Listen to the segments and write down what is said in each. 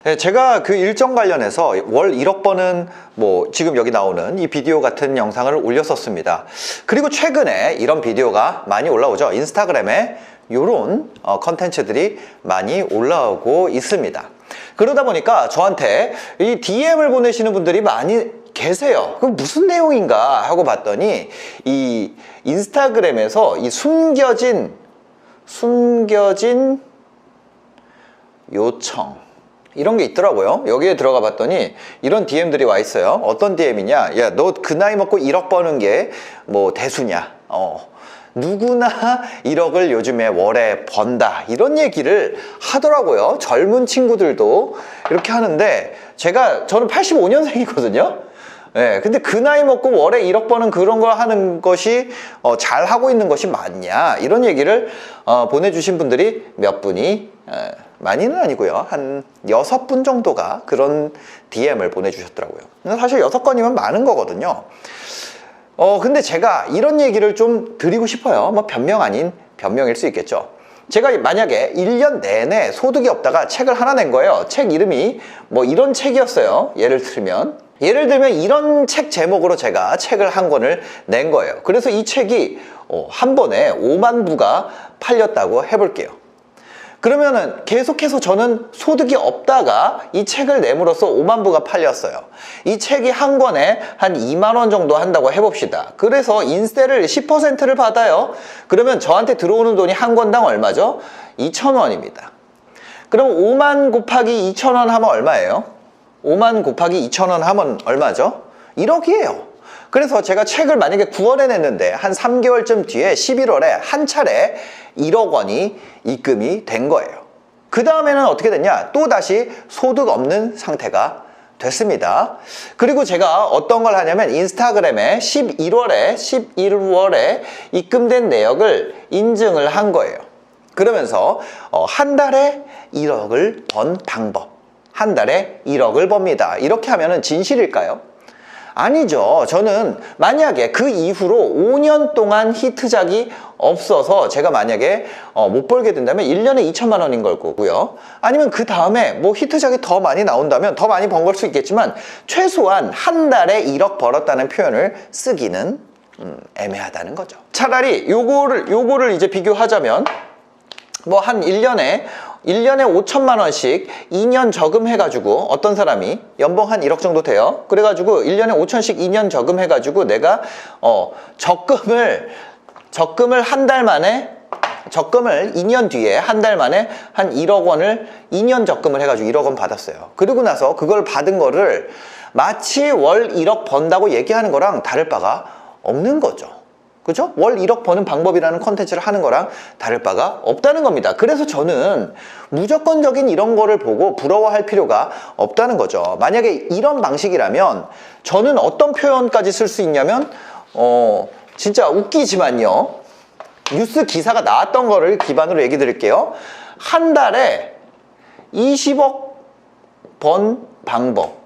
네, 제가 그 일정 관련해서 월 1억 버는 뭐 지금 여기 나오는 이 비디오 같은 영상을 올렸었습니다. 그리고 최근에 이런 비디오가 많이 올라오죠. 인스타그램에 이런 컨텐츠들이 많이 올라오고 있습니다. 그러다 보니까 저한테 이 DM을 보내시는 분들이 많이 계세요. 그럼 무슨 내용인가 하고 봤더니 이 인스타그램에서 이 숨겨진 요청 이런 게 있더라고요. 여기에 들어가 봤더니 이런 DM들이 와 있어요. 어떤 DM이냐? 야, 너 그 나이 먹고 1억 버는 게 뭐 대수냐? 누구나 1억을 요즘에 월에 번다. 이런 얘기를 하더라고요. 젊은 친구들도 이렇게 하는데 저는 85년생이거든요. 네, 근데 그 나이 먹고 월에 1억 버는 그런 거 하는 것이 잘 하고 있는 것이 맞냐? 이런 얘기를 보내주신 분들이 몇 분이 많이는 아니고요. 한 6분 정도가 그런 DM을 보내주셨더라고요. 사실 6건이면 많은 거거든요. 근데 제가 이런 얘기를 좀 드리고 싶어요. 뭐 변명 아닌 변명일 수 있겠죠. 제가 만약에 1년 내내 소득이 없다가 책을 하나 낸 거예요. 책 이름이 뭐 이런 책이었어요. 예를 들면 이런 책 제목으로 제가 책을 한 권을 낸 거예요. 그래서 이 책이 한 번에 5만 부가 팔렸다고 해볼게요. 그러면은 계속해서 저는 소득이 없다가 이 책을 내므로써 5만 부가 팔렸어요. 이 책이 한 권에 한 2만 원 정도 한다고 해봅시다. 그래서 인세를 10%를 받아요. 그러면 저한테 들어오는 돈이 한 권당 얼마죠? 2,000원입니다. 그럼 5만 곱하기 2,000원 하면 얼마예요? 5만 곱하기 2,000원 하면 얼마죠? 1억이에요. 그래서 제가 책을 만약에 9월에 냈는데 한 3개월쯤 뒤에 11월에 한 차례 1억 원이 입금이 된 거예요. 그 다음에는 어떻게 됐냐? 또다시 소득 없는 상태가 됐습니다. 그리고 제가 어떤 걸 하냐면 인스타그램에 11월에 입금된 내역을 인증을 한 거예요. 그러면서 한 달에 1억을 번 방법, 한 달에 1억을 법니다. 이렇게 하면은 진실일까요? 아니죠. 저는 만약에 그 이후로 5년 동안 히트작이 없어서 제가 만약에 못 벌게 된다면 1년에 2천만 원인 걸 거고요. 아니면 그 다음에 뭐 히트작이 더 많이 나온다면 더 많이 번 걸 수 있겠지만 최소한 한 달에 1억 벌었다는 표현을 쓰기는 애매하다는 거죠. 차라리 요거를 이제 비교하자면 뭐 한 1년에 5천만 원씩 2년 저금해가지고 어떤 사람이 연봉 한 1억 정도 돼요. 그래가지고 1년에 5천씩 2년 저금해가지고 내가 적금을 한 달 만에 적금을 2년 뒤에 한 달 만에 한 1억 원을 2년 적금을 해가지고 1억 원 받았어요. 그리고 나서 그걸 받은 거를 마치 월 1억 번다고 얘기하는 거랑 다를 바가 없는 거죠. 그죠? 월 1억 버는 방법이라는 컨텐츠를 하는 거랑 다를 바가 없다는 겁니다. 그래서 저는 무조건적인 이런 거를 보고 부러워할 필요가 없다는 거죠. 만약에 이런 방식이라면 저는 어떤 표현까지 쓸 수 있냐면 진짜 웃기지만요. 뉴스 기사가 나왔던 거를 기반으로 얘기 드릴게요. 한 달에 20억 번 방법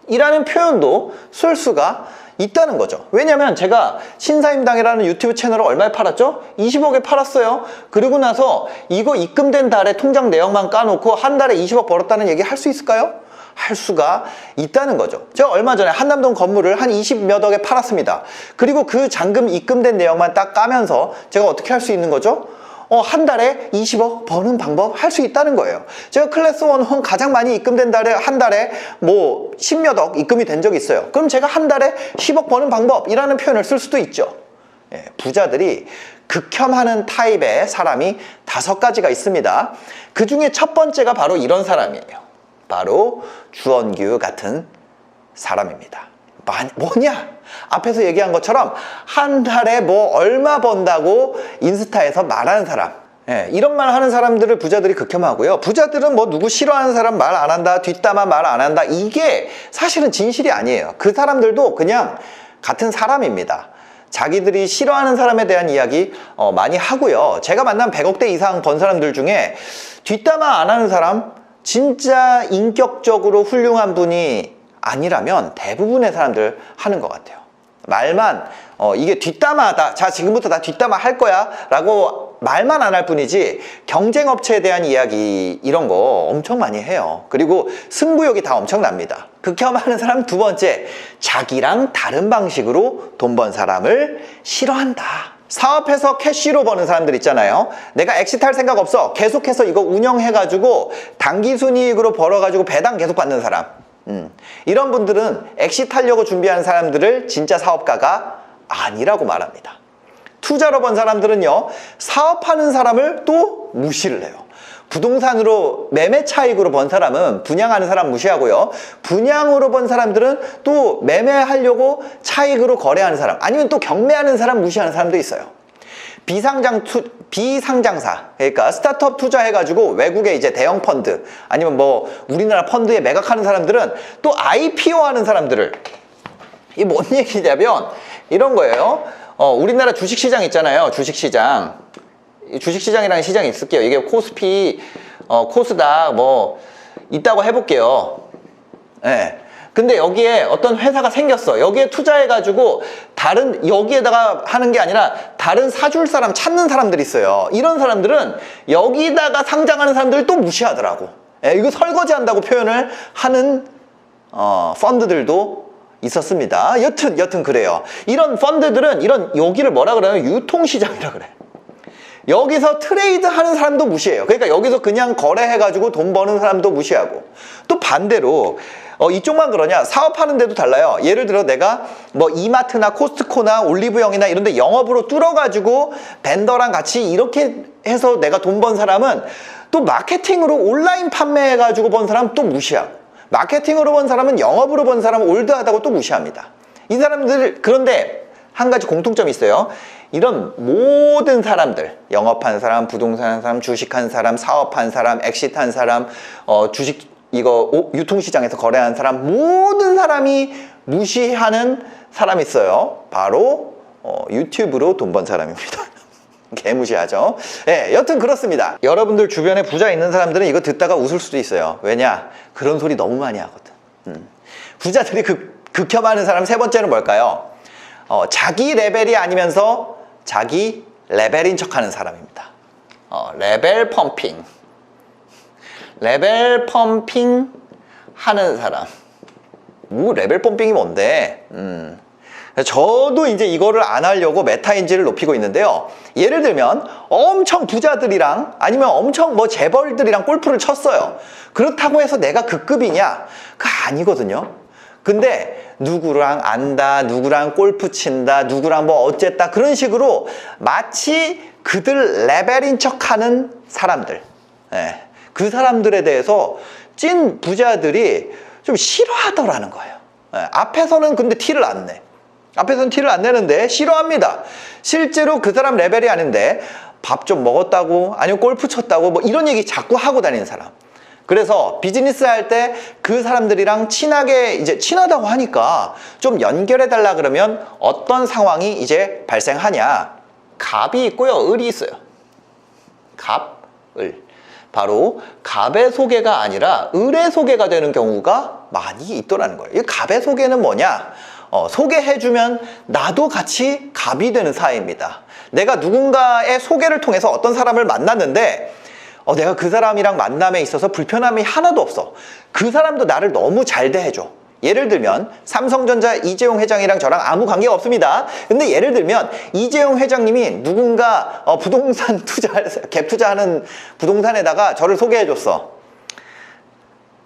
이라는 표현도 쓸 수가 있다는 거죠. 왜냐면 제가 신사임당이라는 유튜브 채널을 얼마에 팔았죠? 20억에 팔았어요. 그리고 나서 이거 입금된 달에 통장 내역만 까놓고 한 달에 20억 벌었다는 얘기 할 수 있을까요? 할 수가 있다는 거죠. 제가 얼마 전에 한남동 건물을 한 20몇 억에 팔았습니다. 그리고 그 잔금 입금된 내역만 딱 까면서 제가 어떻게 할 수 있는 거죠? 한 달에 20억 버는 방법 할 수 있다는 거예요. 제가 클래스 1홈 가장 많이 입금된 달에 한 달에 뭐 10몇 억 입금이 된 적이 있어요. 그럼 제가 한 달에 10억 버는 방법이라는 표현을 쓸 수도 있죠. 부자들이 극혐하는 타입의 사람이 5가지가 있습니다. 그 중에 첫 번째가 바로 이런 사람이에요. 바로 주원규 같은 사람입니다. 뭐냐? 앞에서 얘기한 것처럼 한 달에 뭐 얼마 번다고 인스타에서 말하는 사람, 이런 말 하는 사람들을 부자들이 극혐하고요. 부자들은 뭐 누구 싫어하는 사람 말 안 한다, 뒷담화 말 안 한다, 이게 사실은 진실이 아니에요. 그 사람들도 그냥 같은 사람입니다. 자기들이 싫어하는 사람에 대한 이야기 많이 하고요. 제가 만난 100억대 이상 번 사람들 중에 뒷담화 안 하는 사람, 진짜 인격적으로 훌륭한 분이 아니라면 대부분의 사람들 하는 것 같아요. 말만 이게 뒷담화다, 자 지금부터 다 뒷담화 할 거야 라고 말만 안 할 뿐이지 경쟁업체에 대한 이야기 이런 거 엄청 많이 해요. 그리고 승부욕이 다 엄청납니다. 극혐하는 사람 두 번째, 자기랑 다른 방식으로 돈 번 사람을 싫어한다. 사업해서 캐시로 버는 사람들 있잖아요. 내가 엑시트할 생각 없어. 계속해서 이거 운영해가지고 단기순이익으로 벌어가지고 배당 계속 받는 사람. 이런 분들은 엑시트하려고 준비하는 사람들을 진짜 사업가가 아니라고 말합니다. 투자로 번 사람들은요, 사업하는 사람을 또 무시를 해요. 부동산으로 매매 차익으로 번 사람은 분양하는 사람 무시하고요, 분양으로 번 사람들은 또 매매하려고 차익으로 거래하는 사람, 아니면 또 경매하는 사람 무시하는 사람도 있어요. 비상장사, 그러니까 스타트업 투자해가지고 외국에 이제 대형 펀드, 아니면 뭐 우리나라 펀드에 매각하는 사람들은 또 IPO 하는 사람들을, 이게 뭔 얘기냐면 이런 거예요. 우리나라 주식시장 있잖아요. 주식시장이라는 시장이 있을게요. 이게 코스피, 코스닥 뭐 있다고 해볼게요. 네. 근데 여기에 어떤 회사가 생겼어. 여기에 투자해가지고 여기에다가 하는 게 아니라 다른 사줄 사람 찾는 사람들이 있어요. 이런 사람들은 여기다가 상장하는 사람들을 또 무시하더라고. 예, 이거 설거지한다고 표현을 하는 펀드들도 있었습니다. 여튼 그래요. 이런 펀드들은 여기를 뭐라 그러냐면 유통시장이라 그래. 여기서 트레이드 하는 사람도 무시해요. 그러니까 여기서 그냥 거래해가지고 돈 버는 사람도 무시하고, 또 반대로 이쪽만 그러냐, 사업하는 데도 달라요. 예를 들어 내가 뭐 이마트나 코스트코나 올리브영이나 이런 데 영업으로 뚫어가지고 벤더랑 같이 이렇게 해서 내가 돈 번 사람은 또 마케팅으로 온라인 판매해가지고 번 사람 또 무시하고, 마케팅으로 번 사람은 영업으로 번 사람은 올드하다고 또 무시합니다. 이 사람들, 그런데 한 가지 공통점이 있어요. 이런 모든 사람들, 영업한 사람, 부동산 한 사람, 주식한 사람, 사업한 사람, 엑시트한 사람, 유통시장에서 거래한 사람, 모든 사람이 무시하는 사람이 있어요. 바로 유튜브로 돈 번 사람입니다. 개무시하죠. 네, 여튼 그렇습니다. 여러분들 주변에 부자 있는 사람들은 이거 듣다가 웃을 수도 있어요. 왜냐? 그런 소리 너무 많이 하거든. 부자들이 극혐하는 사람 세 번째는 뭘까요? 자기 레벨이 아니면서 자기 레벨인 척하는 사람입니다. 레벨 펌핑 하는 사람. 뭐 레벨 펌핑이 뭔데? 저도 이제 이거를 안 하려고 메타인지를 높이고 있는데요. 예를 들면 엄청 부자들이랑 아니면 엄청 뭐 재벌들이랑 골프를 쳤어요. 그렇다고 해서 내가 그 급이냐? 그거 아니거든요. 근데 누구랑 안다, 누구랑 골프 친다, 누구랑 뭐 어쨌다, 그런 식으로 마치 그들 레벨인 척하는 사람들, 예, 그 사람들에 대해서 찐 부자들이 좀 싫어하더라는 거예요. 예, 앞에서는 근데 티를 안 내. 앞에서는 티를 안 내는데 싫어합니다. 실제로 그 사람 레벨이 아닌데 밥 좀 먹었다고, 아니면 골프 쳤다고 뭐 이런 얘기 자꾸 하고 다니는 사람. 그래서 비즈니스 할 때 그 사람들이랑 친하다고 하니까 좀 연결해 달라 그러면 어떤 상황이 이제 발생하냐? 갑이 있고요, 을이 있어요. 갑, 을. 바로 갑의 소개가 아니라 을의 소개가 되는 경우가 많이 있더라는 거예요. 이 갑의 소개는 뭐냐? 소개해주면 나도 같이 갑이 되는 사이입니다. 내가 누군가의 소개를 통해서 어떤 사람을 만났는데 내가 그 사람이랑 만남에 있어서 불편함이 하나도 없어. 그 사람도 나를 너무 잘 대해줘. 예를 들면 삼성전자 이재용 회장이랑 저랑 아무 관계가 없습니다. 근데 예를 들면 이재용 회장님이 누군가 부동산 갭 투자하는 부동산에다가 저를 소개해줬어.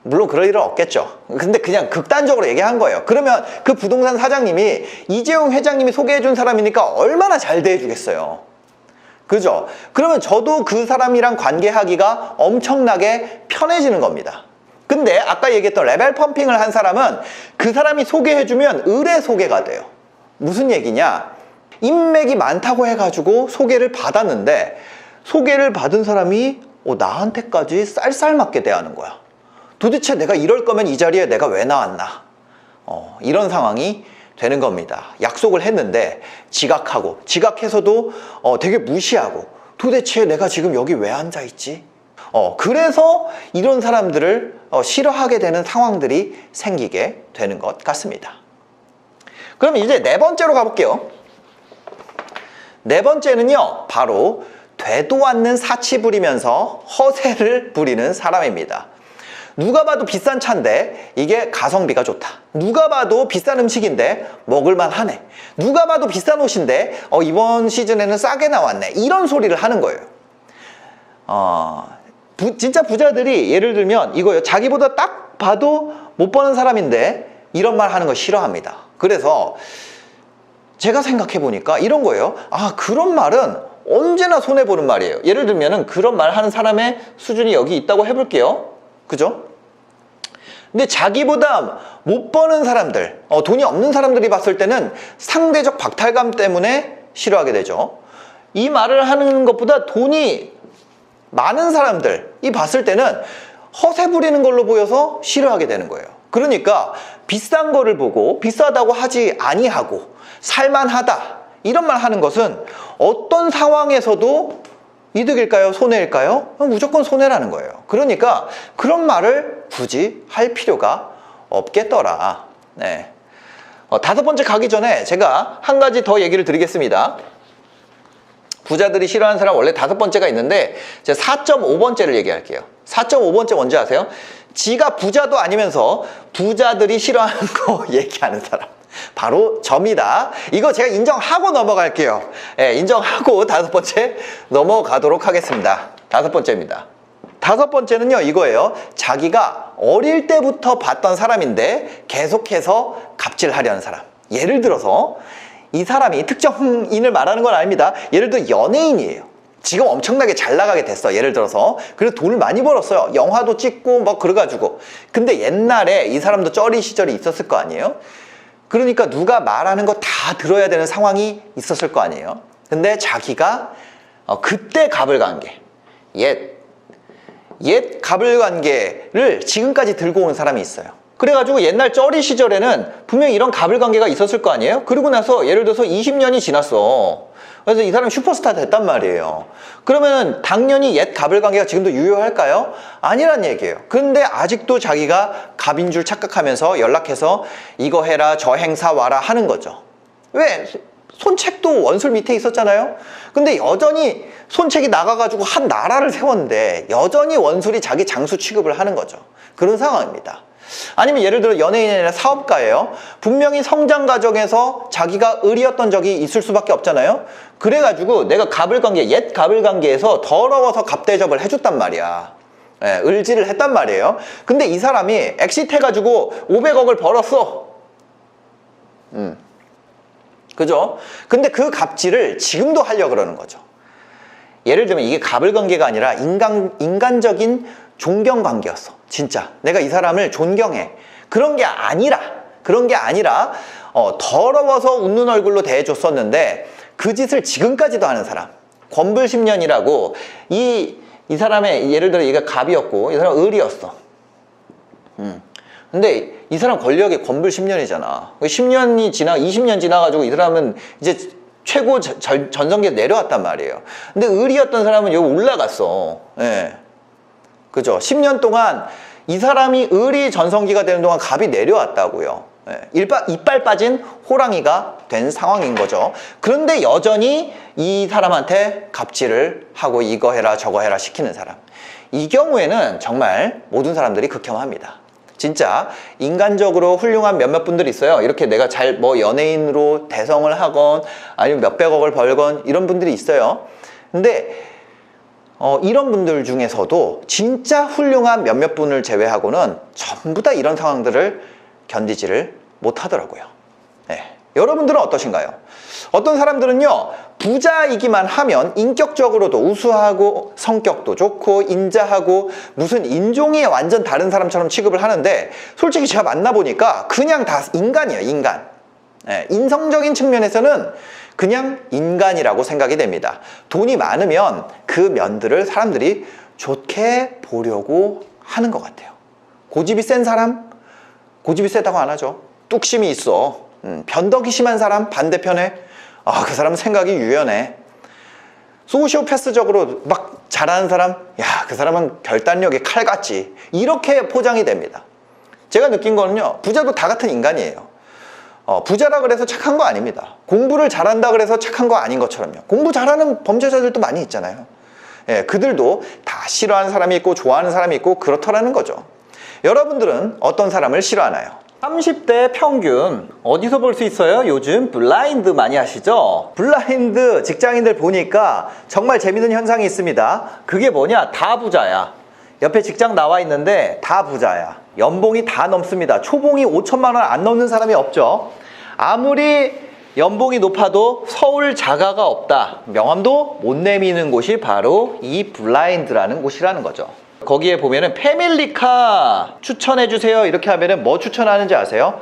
물론 그럴 일은 없겠죠. 근데 그냥 극단적으로 얘기한 거예요. 그러면 그 부동산 사장님이 이재용 회장님이 소개해준 사람이니까 얼마나 잘 대해주겠어요. 그죠? 그러면 저도 그 사람이랑 관계하기가 엄청나게 편해지는 겁니다. 근데 아까 얘기했던 레벨 펌핑을 한 사람은 그 사람이 소개해주면 을의 소개가 돼요. 무슨 얘기냐? 인맥이 많다고 해가지고 소개를 받았는데 소개를 받은 사람이 나한테까지 쌀쌀맞게 대하는 거야. 도대체 내가 이럴 거면 이 자리에 내가 왜 나왔나? 이런 상황이 되는 겁니다. 약속을 했는데 지각해서도 되게 무시하고, 도대체 내가 지금 여기 왜 앉아있지? 그래서 이런 사람들을 싫어하게 되는 상황들이 생기게 되는 것 같습니다. 그럼 이제 네 번째로 가볼게요. 네 번째는요, 바로 되도 않는 사치 부리면서 허세를 부리는 사람입니다. 누가 봐도 비싼 차인데 이게 가성비가 좋다. 누가 봐도 비싼 음식인데 먹을만 하네. 누가 봐도 비싼 옷인데 이번 시즌에는 싸게 나왔네. 이런 소리를 하는 거예요. 진짜 부자들이 예를 들면 이거요. 자기보다 딱 봐도 못 버는 사람인데 이런 말 하는 거 싫어합니다. 그래서 제가 생각해 보니까 이런 거예요. 그런 말은 언제나 손해보는 말이에요. 예를 들면은 그런 말 하는 사람의 수준이 여기 있다고 해볼게요. 그죠? 근데 자기보다 못 버는 사람들, 돈이 없는 사람들이 봤을 때는 상대적 박탈감 때문에 싫어하게 되죠. 이 말을 하는 것보다 돈이 많은 사람들이 봤을 때는 허세 부리는 걸로 보여서 싫어하게 되는 거예요. 그러니까 비싼 거를 보고 비싸다고 하지 아니하고 살만하다 이런 말 하는 것은 어떤 상황에서도 이득일까요? 손해일까요? 무조건 손해라는 거예요. 그러니까 그런 말을 굳이 할 필요가 없겠더라. 네. 5번째 가기 전에 제가 한 가지 더 얘기를 드리겠습니다. 부자들이 싫어하는 사람 원래 5번째가 있는데 제가 4.5번째를 얘기할게요. 4.5번째 뭔지 아세요? 지가 부자도 아니면서 부자들이 싫어하는 거 얘기하는 사람. 바로 접니다. 이거 제가 인정하고 넘어갈게요. 인정하고 5번째 넘어가도록 하겠습니다. 5번째입니다. 5번째는요 이거예요. 자기가 어릴 때부터 봤던 사람인데 계속해서 갑질하려는 사람. 예를 들어서 이 사람이 특정인을 말하는 건 아닙니다. 예를 들어 연예인이에요. 지금 엄청나게 잘 나가게 됐어. 예를 들어서 그래서 돈을 많이 벌었어요. 영화도 찍고 막 그래가지고. 근데 옛날에 이 사람도 쩌리 시절이 있었을 거 아니에요. 그러니까 누가 말하는 거 다 들어야 되는 상황이 있었을 거 아니에요. 근데 자기가 그때 갑을 간 게 옛 갑을 관계를 지금까지 들고 온 사람이 있어요. 그래가지고 옛날 쩌리 시절에는 분명히 이런 갑을 관계가 있었을 거 아니에요. 그러고 나서 예를 들어서 20년이 지났어. 그래서 이 사람이 슈퍼스타 됐단 말이에요. 그러면 당연히 옛 갑을 관계가 지금도 유효할까요? 아니란 얘기예요. 근데 아직도 자기가 갑인 줄 착각하면서 연락해서 이거 해라 저 행사 와라 하는 거죠. 왜? 손책도 원술 밑에 있었잖아요. 근데 여전히 손책이 나가가지고 한 나라를 세웠는데 여전히 원술이 자기 장수 취급을 하는 거죠. 그런 상황입니다. 아니면 예를 들어 연예인이 아니라 사업가예요. 분명히 성장 과정에서 자기가 을이었던 적이 있을 수밖에 없잖아요. 그래가지고 내가 갑을 관계, 옛 갑을 관계에서 더러워서 갑 대접을 해줬단 말이야. 을지를 했단 말이에요. 근데 이 사람이 엑시트해가지고 500억을 벌었어. 그죠? 근데 그 갑질을 지금도 하려고 그러는 거죠. 예를 들면 이게 갑을 관계가 아니라 인간적인 존경 관계였어. 진짜 내가 이 사람을 존경해. 그런 게 아니라 더러워서 웃는 얼굴로 대해줬었는데 그 짓을 지금까지도 하는 사람. 권불10년이라고 이 사람의 예를 들어 얘가 갑이었고 이 사람 을이었어. 근데 이 사람 권력이 권불 10년이잖아. 10년이 지나 20년 지나가지고 이 사람은 이제 최고 전성기에 내려왔단 말이에요. 근데 을이었던 사람은 여기 올라갔어. 그죠? 10년 동안 이 사람이 을이 전성기가 되는 동안 갑이 내려왔다고요. 이빨 빠진 호랑이가 된 상황인 거죠. 그런데 여전히 이 사람한테 갑질을 하고 이거 해라 저거 해라 시키는 사람. 이 경우에는 정말 모든 사람들이 극혐합니다. 진짜 인간적으로 훌륭한 몇몇 분들이 있어요. 이렇게 내가 잘 연예인으로 대성을 하건 아니면 몇백억을 벌건 이런 분들이 있어요. 근데 이런 분들 중에서도 진짜 훌륭한 몇몇 분을 제외하고는 전부 다 이런 상황들을 견디지를 못하더라고요. 여러분들은 어떠신가요? 어떤 사람들은요 부자이기만 하면 인격적으로도 우수하고 성격도 좋고 인자하고 무슨 인종이 완전 다른 사람처럼 취급을 하는데 솔직히 제가 만나보니까 그냥 다 인간이에요. 인간. 인성적인 측면에서는 그냥 인간이라고 생각이 됩니다. 돈이 많으면 그 면들을 사람들이 좋게 보려고 하는 것 같아요. 고집이 센 사람? 고집이 세다고 안 하죠. 뚝심이 있어. 변덕이 심한 사람 반대편에 그 사람은 생각이 유연해. 소시오패스적으로 막 잘하는 사람, 그 사람은 결단력이 칼같이 이렇게 포장이 됩니다. 제가 느낀 거는요 부자도 다 같은 인간이에요. 부자라 그래서 착한 거 아닙니다. 공부를 잘한다 그래서 착한 거 아닌 것처럼요. 공부 잘하는 범죄자들도 많이 있잖아요. 예, 그들도 다 싫어하는 사람이 있고 좋아하는 사람이 있고 그렇더라는 거죠. 여러분들은 어떤 사람을 싫어하나요? 30대 평균 어디서 볼 수 있어요? 요즘 블라인드 많이 하시죠? 블라인드 직장인들 보니까 정말 재밌는 현상이 있습니다. 그게 뭐냐? 다 부자야. 옆에 직장 나와 있는데 다 부자야. 연봉이 다 넘습니다. 초봉이 5천만 원 안 넘는 사람이 없죠. 아무리 연봉이 높아도 서울 자가가 없다. 명함도 못 내미는 곳이 바로 이 블라인드라는 곳이라는 거죠. 거기에 보면은 패밀리카 추천해주세요 이렇게 하면은 뭐 추천하는지 아세요?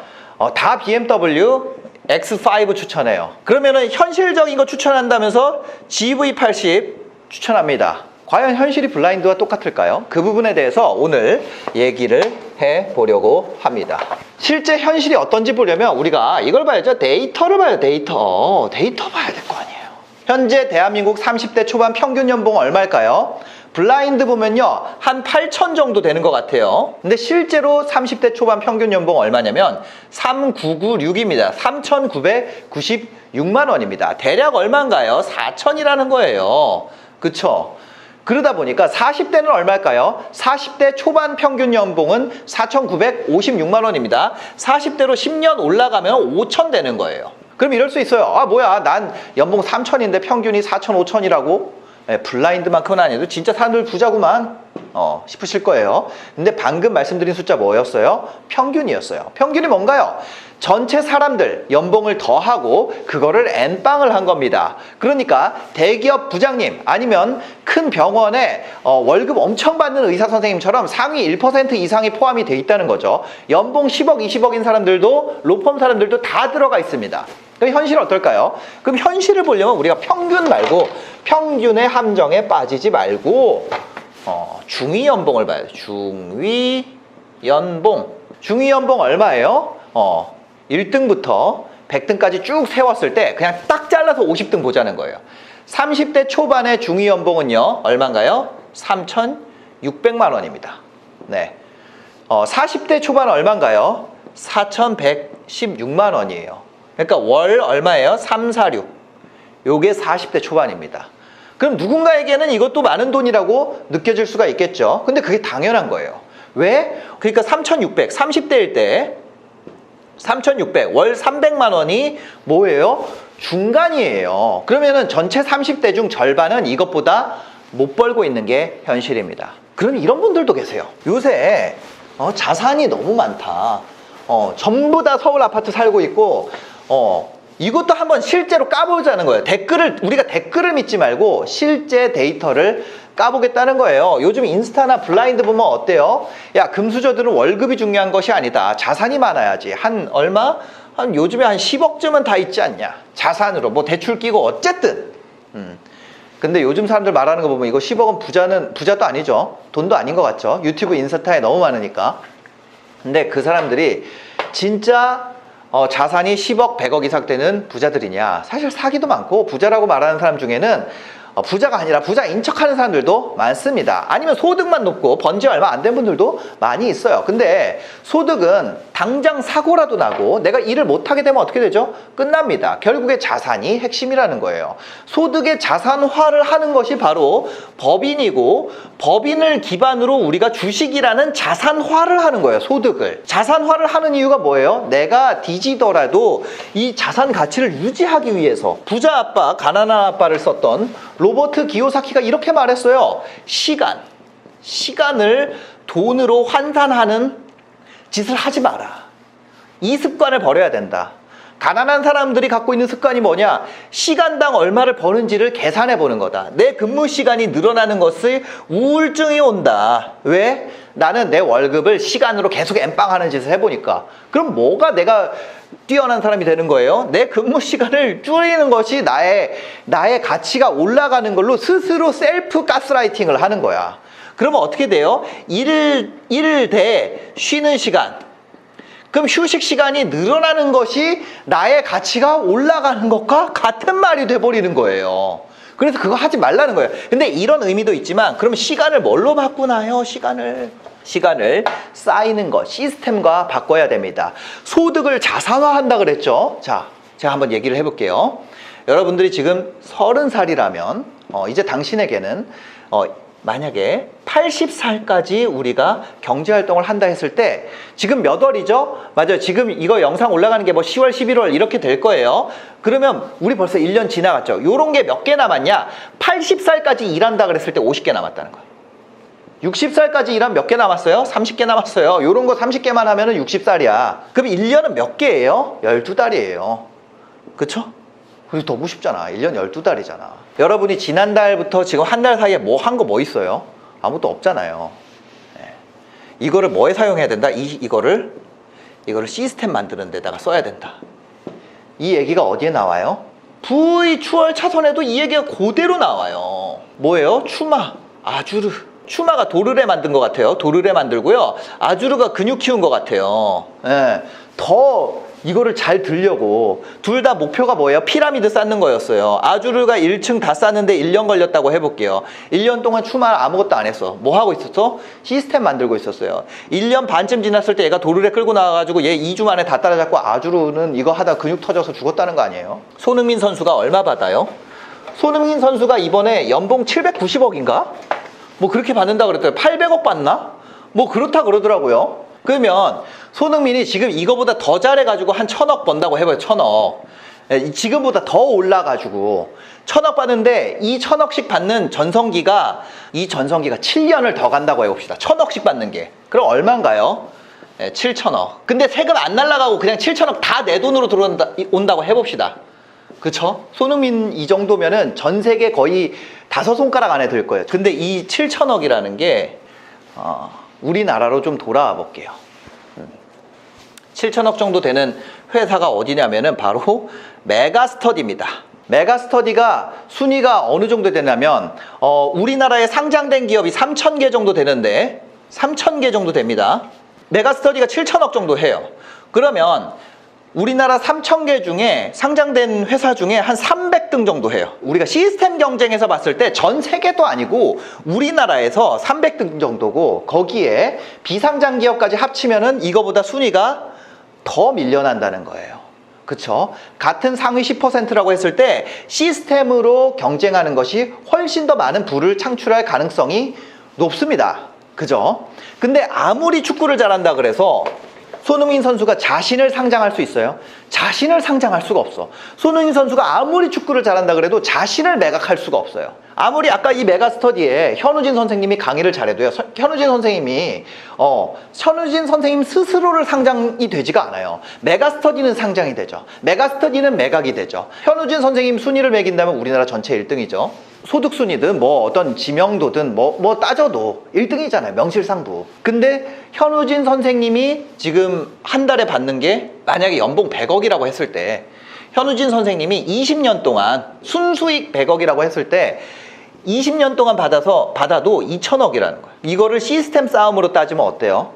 다 BMW X5 추천해요. 그러면은 현실적인 거 추천한다면서 GV80 추천합니다. 과연 현실이 블라인드와 똑같을까요? 그 부분에 대해서 오늘 얘기를 해보려고 합니다. 실제 현실이 어떤지 보려면 우리가 이걸 봐야죠. 데이터를 봐요. 데이터 봐야 될 거 아니에요. 현재 대한민국 30대 초반 평균 연봉 얼마일까요? 블라인드 보면요 한 8천 정도 되는 것 같아요. 근데 실제로 30대 초반 평균 연봉 얼마냐면 3996입니다 3,996만 원입니다 대략 얼마인가요? 4천이라는 거예요. 그쵸? 그러다 보니까 40대는 얼마일까요? 40대 초반 평균 연봉은 4,956만 원입니다 40대로 10년 올라가면 5천 되는 거예요. 그럼 이럴 수 있어요. 아 뭐야 난 연봉 3천인데 평균이 4천 5천이라고? 네, 블라인드만큼은 아니어도 진짜 사람들 부자구만 싶으실 거예요. 근데 방금 말씀드린 숫자 뭐였어요? 평균이었어요. 평균이 뭔가요? 전체 사람들 연봉을 더하고 그거를 N빵을 한 겁니다. 그러니까 대기업 부장님 아니면 큰 병원에 월급 엄청 받는 의사 선생님처럼 상위 1% 이상이 포함이 돼 있다는 거죠. 연봉 10억 20억인 사람들도 로펌 사람들도 다 들어가 있습니다. 그럼 현실은 어떨까요? 그럼 현실을 보려면 우리가 평균 말고 평균의 함정에 빠지지 말고 중위 연봉을 봐야 돼요. 중위 연봉. 중위 연봉 얼마예요? 1등부터 100등까지 쭉 세웠을 때 그냥 딱 잘라서 50등 보자는 거예요. 30대 초반의 중위 연봉은요. 얼마인가요? 3,600만 원입니다. 네. 40대 초반 얼마인가요? 4,116만 원이에요. 그러니까 월 얼마예요? 346. 요게 40대 초반입니다. 그럼 누군가에게는 이것도 많은 돈이라고 느껴질 수가 있겠죠. 근데 그게 당연한 거예요. 왜? 그러니까 3,600, 30대일 때 3,600, 월 300만 원이 뭐예요? 중간이에요. 그러면은 전체 30대 중 절반은 이것보다 못 벌고 있는 게 현실입니다. 그럼 이런 분들도 계세요. 요새 자산이 너무 많다. 전부 다 서울 아파트 살고 있고 이것도 한번 실제로 까보자는 거예요. 우리가 댓글을 믿지 말고 실제 데이터를 까보겠다는 거예요. 요즘 인스타나 블라인드 보면 어때요? 야, 금수저들은 월급이 중요한 것이 아니다. 자산이 많아야지. 얼마? 요즘에 한 10억쯤은 다 있지 않냐. 자산으로 뭐 대출 끼고 어쨌든. 근데 요즘 사람들 말하는 거 보면 이거 10억은 부자도 아니죠. 돈도 아닌 것 같죠. 유튜브 인스타에 너무 많으니까. 근데 그 사람들이 진짜 자산이 10억, 100억 이상 되는 부자들이냐? 사실 사기도 많고 부자라고 말하는 사람 중에는 부자가 아니라 부자인 척하는 사람들도 많습니다. 아니면 소득만 높고 번지 얼마 안 된 분들도 많이 있어요. 근데 소득은 당장 사고라도 나고 내가 일을 못하게 되면 어떻게 되죠? 끝납니다. 결국에 자산이 핵심이라는 거예요. 소득의 자산화를 하는 것이 바로 법인이고 법인을 기반으로 우리가 주식이라는 자산화를 하는 거예요. 소득을. 자산화를 하는 이유가 뭐예요? 내가 뒤지더라도 이 자산 가치를 유지하기 위해서 부자 아빠, 가난한 아빠를 썼던 로버트 기요사키가 이렇게 말했어요. 시간을 돈으로 환산하는 짓을 하지 마라. 이 습관을 버려야 된다. 가난한 사람들이 갖고 있는 습관이 뭐냐? 시간당 얼마를 버는지를 계산해 보는 거다. 내 근무 시간이 늘어나는 것을 우울증이 온다. 왜? 나는 내 월급을 시간으로 계속 엠빵하는 짓을 해보니까. 그럼 뭐가 내가 뛰어난 사람이 되는 거예요? 내 근무 시간을 줄이는 것이 나의 가치가 올라가는 걸로 스스로 셀프 가스라이팅을 하는 거야. 그러면 어떻게 돼요? 일 대 쉬는 시간. 그럼 휴식 시간이 늘어나는 것이 나의 가치가 올라가는 것과 같은 말이 돼버리는 거예요. 그래서 그거 하지 말라는 거예요. 근데 이런 의미도 있지만 그럼 시간을 뭘로 바꾸나요? 시간을 시간을 쌓이는 것, 시스템과 바꿔야 됩니다. 소득을 자산화한다 그랬죠? 자, 제가 한번 얘기를 해볼게요. 여러분들이 지금 30살이라면 이제 당신에게는 만약에 80살까지 우리가 경제활동을 한다 했을 때 지금 몇 월이죠? 맞아요. 지금 이거 영상 올라가는 게 뭐 10월, 11월 이렇게 될 거예요. 그러면 우리 벌써 1년 지나갔죠. 요런 게 몇 개 남았냐? 80살까지 일한다 그랬을 때 50개 남았다는 거예요. 60살까지 일하면 몇 개 남았어요? 30개 남았어요. 요런 거 30개만 하면은 60살이야. 그럼 1년은 몇 개예요? 12달이에요. 그쵸? 그래서 너무 쉽잖아. 1년 12달이잖아. 여러분이 지난달부터 지금 한 달 사이에 뭐 한 거 뭐 있어요? 아무것도 없잖아요. 네. 이거를 뭐에 사용해야 된다? 이거를 시스템 만드는 데다가 써야 된다. 이 얘기가 어디에 나와요? V 추월 차선에도 이 얘기가 그대로 나와요. 뭐예요? 추마, 아주르. 추마가 도르래 만든 것 같아요. 도르래 만들고요. 아주르가 근육 키운 것 같아요. 네. 더 이거를 잘 들려고 둘 다 목표가 뭐예요? 피라미드 쌓는 거였어요. 아주르가 1층 다 쌓는데 1년 걸렸다고 해볼게요. 1년 동안 추마 아무것도 안 했어. 뭐 하고 있었어? 시스템 만들고 있었어요. 1년 반쯤 지났을 때 얘가 도르래 끌고 나와가지고 얘 2주 만에 다 따라잡고 아주르는 이거 하다 근육 터져서 죽었다는 거 아니에요? 손흥민 선수가 얼마 받아요? 손흥민 선수가 이번에 연봉 790억인가? 뭐 그렇게 받는다 그랬더니 800억 받나? 뭐 그렇다 그러더라고요. 그러면 손흥민이 지금 이거보다 더 잘해가지고 한 1000억 번다고 해봐요. 1000억. 지금보다 더 올라가지고 1000억 받는데 이 1000억씩 받는 전성기가 7년을 더 간다고 해봅시다. 1000억씩 받는 게. 그럼 얼마인가요? 7천억. 근데 세금 안 날라가고 그냥 7천억 다 내 돈으로 들어온다고 해봅시다. 그쵸? 손흥민 이 정도면은 전 세계 거의 5손가락 안에 들 거예요. 근데 이 7천억이라는 게 우리나라로 좀 돌아와 볼게요. 7천억 정도 되는 회사가 어디냐면은 바로 메가스터디입니다. 메가스터디가 순위가 어느 정도 되냐면 우리나라에 상장된 기업이 3,000개 정도 되는데 3,000개 정도 됩니다. 메가스터디가 7천억 정도 해요. 그러면 우리나라 3,000개 중에 상장된 회사 중에 한 300등 정도 해요. 우리가 시스템 경쟁에서 봤을 때 전 세계도 아니고 우리나라에서 300등 정도고 거기에 비상장 기업까지 합치면은 이거보다 순위가 더 밀려난다는 거예요. 그쵸? 같은 상위 10%라고 했을 때 시스템으로 경쟁하는 것이 훨씬 더 많은 부를 창출할 가능성이 높습니다. 그죠? 근데 아무리 축구를 잘한다 그래서 손흥민 선수가 자신을 상장할 수 있어요? 자신을 상장할 수가 없어. 손흥민 선수가 아무리 축구를 잘한다 그래도 자신을 매각할 수가 없어요. 아무리 아까 이 메가스터디에 현우진 선생님이 강의를 잘해도요. 현우진 선생님 스스로를 상장이 되지가 않아요. 메가스터디는 상장이 되죠. 메가스터디는 매각이 되죠. 현우진 선생님 순위를 매긴다면 우리나라 전체 1등이죠. 소득 순위든 뭐 어떤 지명도든 뭐 따져도 1등이잖아요. 명실상부. 근데 현우진 선생님이 지금 한 달에 받는 게 만약에 연봉 100억이라고 했을 때 현우진 선생님이 20년 동안 순수익 100억이라고 했을 때 20년 동안 받아도 2,000억이라는 거예요. 이거를 시스템 싸움으로 따지면 어때요?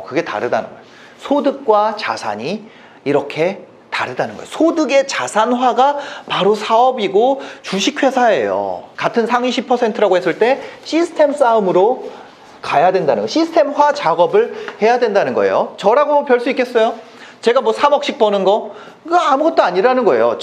그게 다르다는 거예요. 소득과 자산이 이렇게 다르다는 거예요. 소득의 자산화가 바로 사업이고 주식회사예요. 같은 상위 10%라고 했을 때 시스템 싸움으로 가야 된다는 거예요. 시스템화 작업을 해야 된다는 거예요. 저라고 별 수 있겠어요? 제가 뭐 3억씩 버는 거? 그거 아무것도 아니라는 거예요.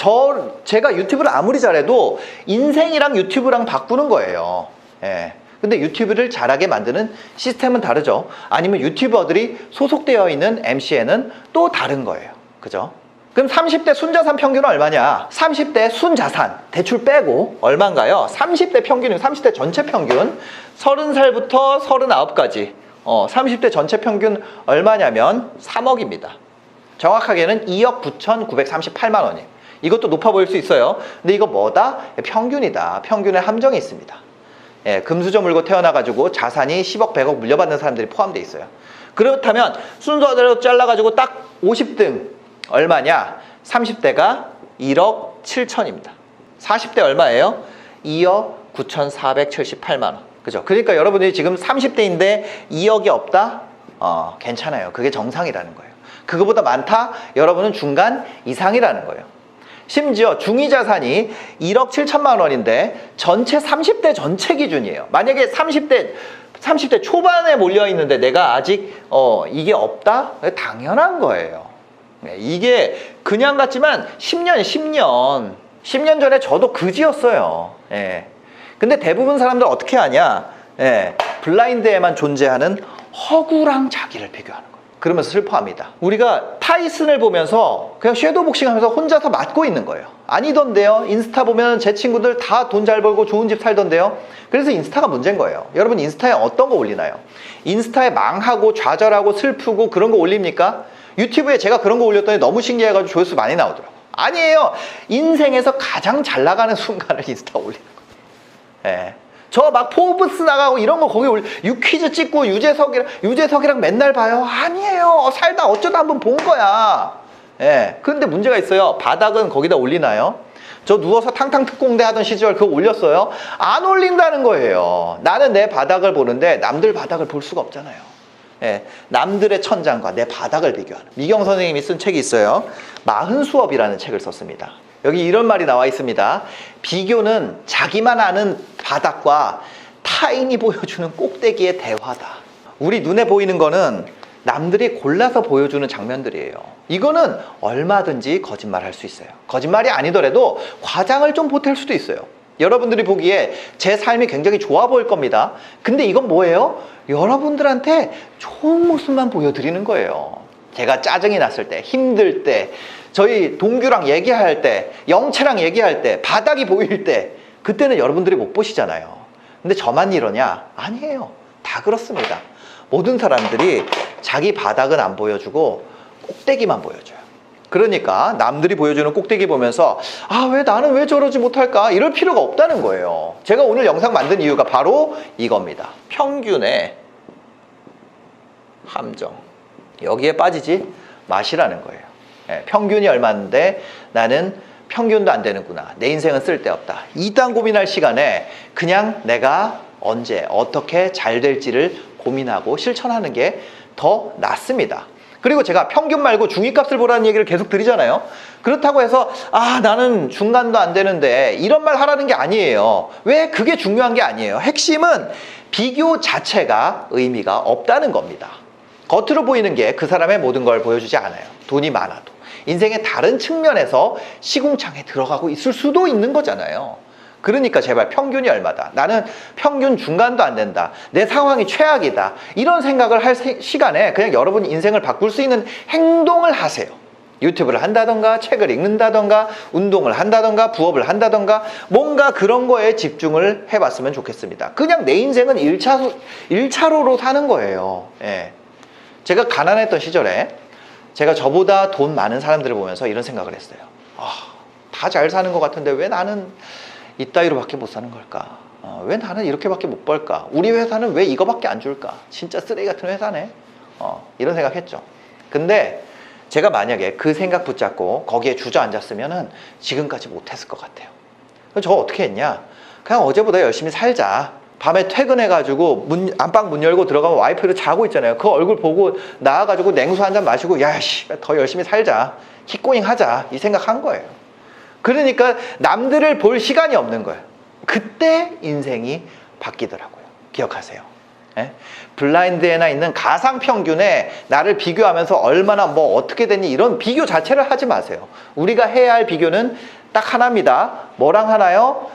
제가 유튜브를 아무리 잘해도 인생이랑 유튜브랑 바꾸는 거예요. 예. 근데 유튜브를 잘하게 만드는 시스템은 다르죠. 아니면 유튜버들이 소속되어 있는 MCN은 또 다른 거예요. 그죠? 그럼 30대 순자산 평균은 얼마냐? 30대 순자산 대출 빼고 얼마인가요? 30대 평균은 30대 전체 평균 30살부터 39까지 30대 전체 평균 얼마냐면 3억입니다. 정확하게는 2억 9,938만 원이에요. 이것도 높아 보일 수 있어요. 근데 이거 뭐다? 평균이다. 평균에 함정이 있습니다. 예, 금수저 물고 태어나가지고 자산이 10억, 100억 물려받는 사람들이 포함되어 있어요. 그렇다면 순서대로 잘라가지고 딱 50등 얼마냐? 30대가 1억 7천입니다. 40대 얼마예요? 2억 9,478만 원. 그죠? 그러니까 여러분들이 지금 30대인데 2억이 없다? 괜찮아요. 그게 정상이라는 거예요. 그거보다 많다? 여러분은 중간 이상이라는 거예요. 심지어 중위자산이 1억 7천만 원인데 전체 30대 전체 기준이에요. 만약에 30대 30대 초반에 몰려 있는데 내가 아직 이게 없다? 당연한 거예요. 이게 그냥 같지만 10년 전에 저도 그지였어요. 예. 근데 대부분 사람들 어떻게 하냐? 예. 블라인드에만 존재하는 허구랑 자기를 비교하는 거예요. 그러면서 슬퍼합니다. 우리가 타이슨을 보면서 그냥 섀도우 복싱 하면서 혼자서 맞고 있는 거예요. 아니던데요. 인스타 보면 제 친구들 다 돈 잘 벌고 좋은 집 살던데요. 그래서 인스타가 문제인 거예요. 여러분 인스타에 어떤 거 올리나요? 인스타에 망하고 좌절하고 슬프고 그런 거 올립니까? 유튜브에 제가 그런 거 올렸더니 너무 신기해가지고 조회수 많이 나오더라고요. 아니에요. 인생에서 가장 잘 나가는 순간을 인스타 올리는 거예요. 예. 저 막 포브스 나가고 이런 거 거기 유퀴즈 찍고 유재석이랑 맨날 봐요. 아니에요. 살다 어쩌다 한번 본 거야. 예. 그런데 문제가 있어요. 바닥은 거기다 올리나요? 저 누워서 탕탕 특공대 하던 시절 그거 올렸어요? 안 올린다는 거예요. 나는 내 바닥을 보는데 남들 바닥을 볼 수가 없잖아요. 예. 남들의 천장과 내 바닥을 비교하는. 미경 선생님이 쓴 책이 있어요. 마흔수업이라는 책을 썼습니다. 여기 이런 말이 나와 있습니다. 비교는 자기만 아는 바닥과 타인이 보여주는 꼭대기의 대화다. 우리 눈에 보이는 거는 남들이 골라서 보여주는 장면들이에요. 이거는 얼마든지 거짓말할 수 있어요. 거짓말이 아니더라도 과장을 좀 보탤 수도 있어요. 여러분들이 보기에 제 삶이 굉장히 좋아 보일 겁니다. 근데 이건 뭐예요? 여러분들한테 좋은 모습만 보여드리는 거예요. 제가 짜증이 났을 때, 힘들 때, 저희 동규랑 얘기할 때, 영채랑 얘기할 때, 바닥이 보일 때, 그때는 여러분들이 못 보시잖아요. 근데 저만 이러냐? 아니에요. 다 그렇습니다. 모든 사람들이 자기 바닥은 안 보여주고 꼭대기만 보여줘요. 그러니까 남들이 보여주는 꼭대기 보면서 왜 나는 왜 저러지 못할까? 이럴 필요가 없다는 거예요. 제가 오늘 영상 만든 이유가 바로 이겁니다. 평균의 함정. 여기에 빠지지 마시라는 거예요. 평균이 얼마인데 나는 평균도 안 되는구나. 내 인생은 쓸데없다. 이딴 고민할 시간에 그냥 내가 언제 어떻게 잘 될지를 고민하고 실천하는 게 더 낫습니다. 그리고 제가 평균 말고 중위값을 보라는 얘기를 계속 드리잖아요. 그렇다고 해서 나는 중간도 안 되는데 이런 말 하라는 게 아니에요. 왜? 그게 중요한 게 아니에요. 핵심은 비교 자체가 의미가 없다는 겁니다. 겉으로 보이는 게 그 사람의 모든 걸 보여주지 않아요. 돈이 많아도. 인생의 다른 측면에서 시궁창에 들어가고 있을 수도 있는 거잖아요. 그러니까 제발 평균이 얼마다. 나는 평균 중간도 안 된다. 내 상황이 최악이다. 이런 생각을 할 시간에 그냥 여러분 인생을 바꿀 수 있는 행동을 하세요. 유튜브를 한다던가 책을 읽는다던가 운동을 한다던가 부업을 한다던가 뭔가 그런 거에 집중을 해봤으면 좋겠습니다. 그냥 내 인생은 1차로로 사는 거예요. 예. 제가 가난했던 시절에 제가 저보다 돈 많은 사람들을 보면서 이런 생각을 했어요. 다 잘 사는 것 같은데 왜 나는 이따위로밖에 못 사는 걸까? 왜 나는 이렇게밖에 못 벌까? 우리 회사는 왜 이거밖에 안 줄까? 진짜 쓰레기 같은 회사네. 이런 생각했죠. 근데 제가 만약에 그 생각 붙잡고 거기에 주저앉았으면 지금까지 못했을 것 같아요. 저 어떻게 했냐? 그냥 어제보다 열심히 살자. 밤에 퇴근해가지고 안방 문 열고 들어가면 와이프를 자고 있잖아요. 그 얼굴 보고 나와가지고 냉수 한 잔 마시고 야씨 더 열심히 살자. 킥고잉 하자. 이 생각한 거예요. 그러니까 남들을 볼 시간이 없는 거예요. 그때 인생이 바뀌더라고요. 기억하세요. 예? 블라인드에나 있는 가상평균에 나를 비교하면서 얼마나 뭐 어떻게 됐니 이런 비교 자체를 하지 마세요. 우리가 해야 할 비교는 딱 하나입니다. 뭐랑 하나요?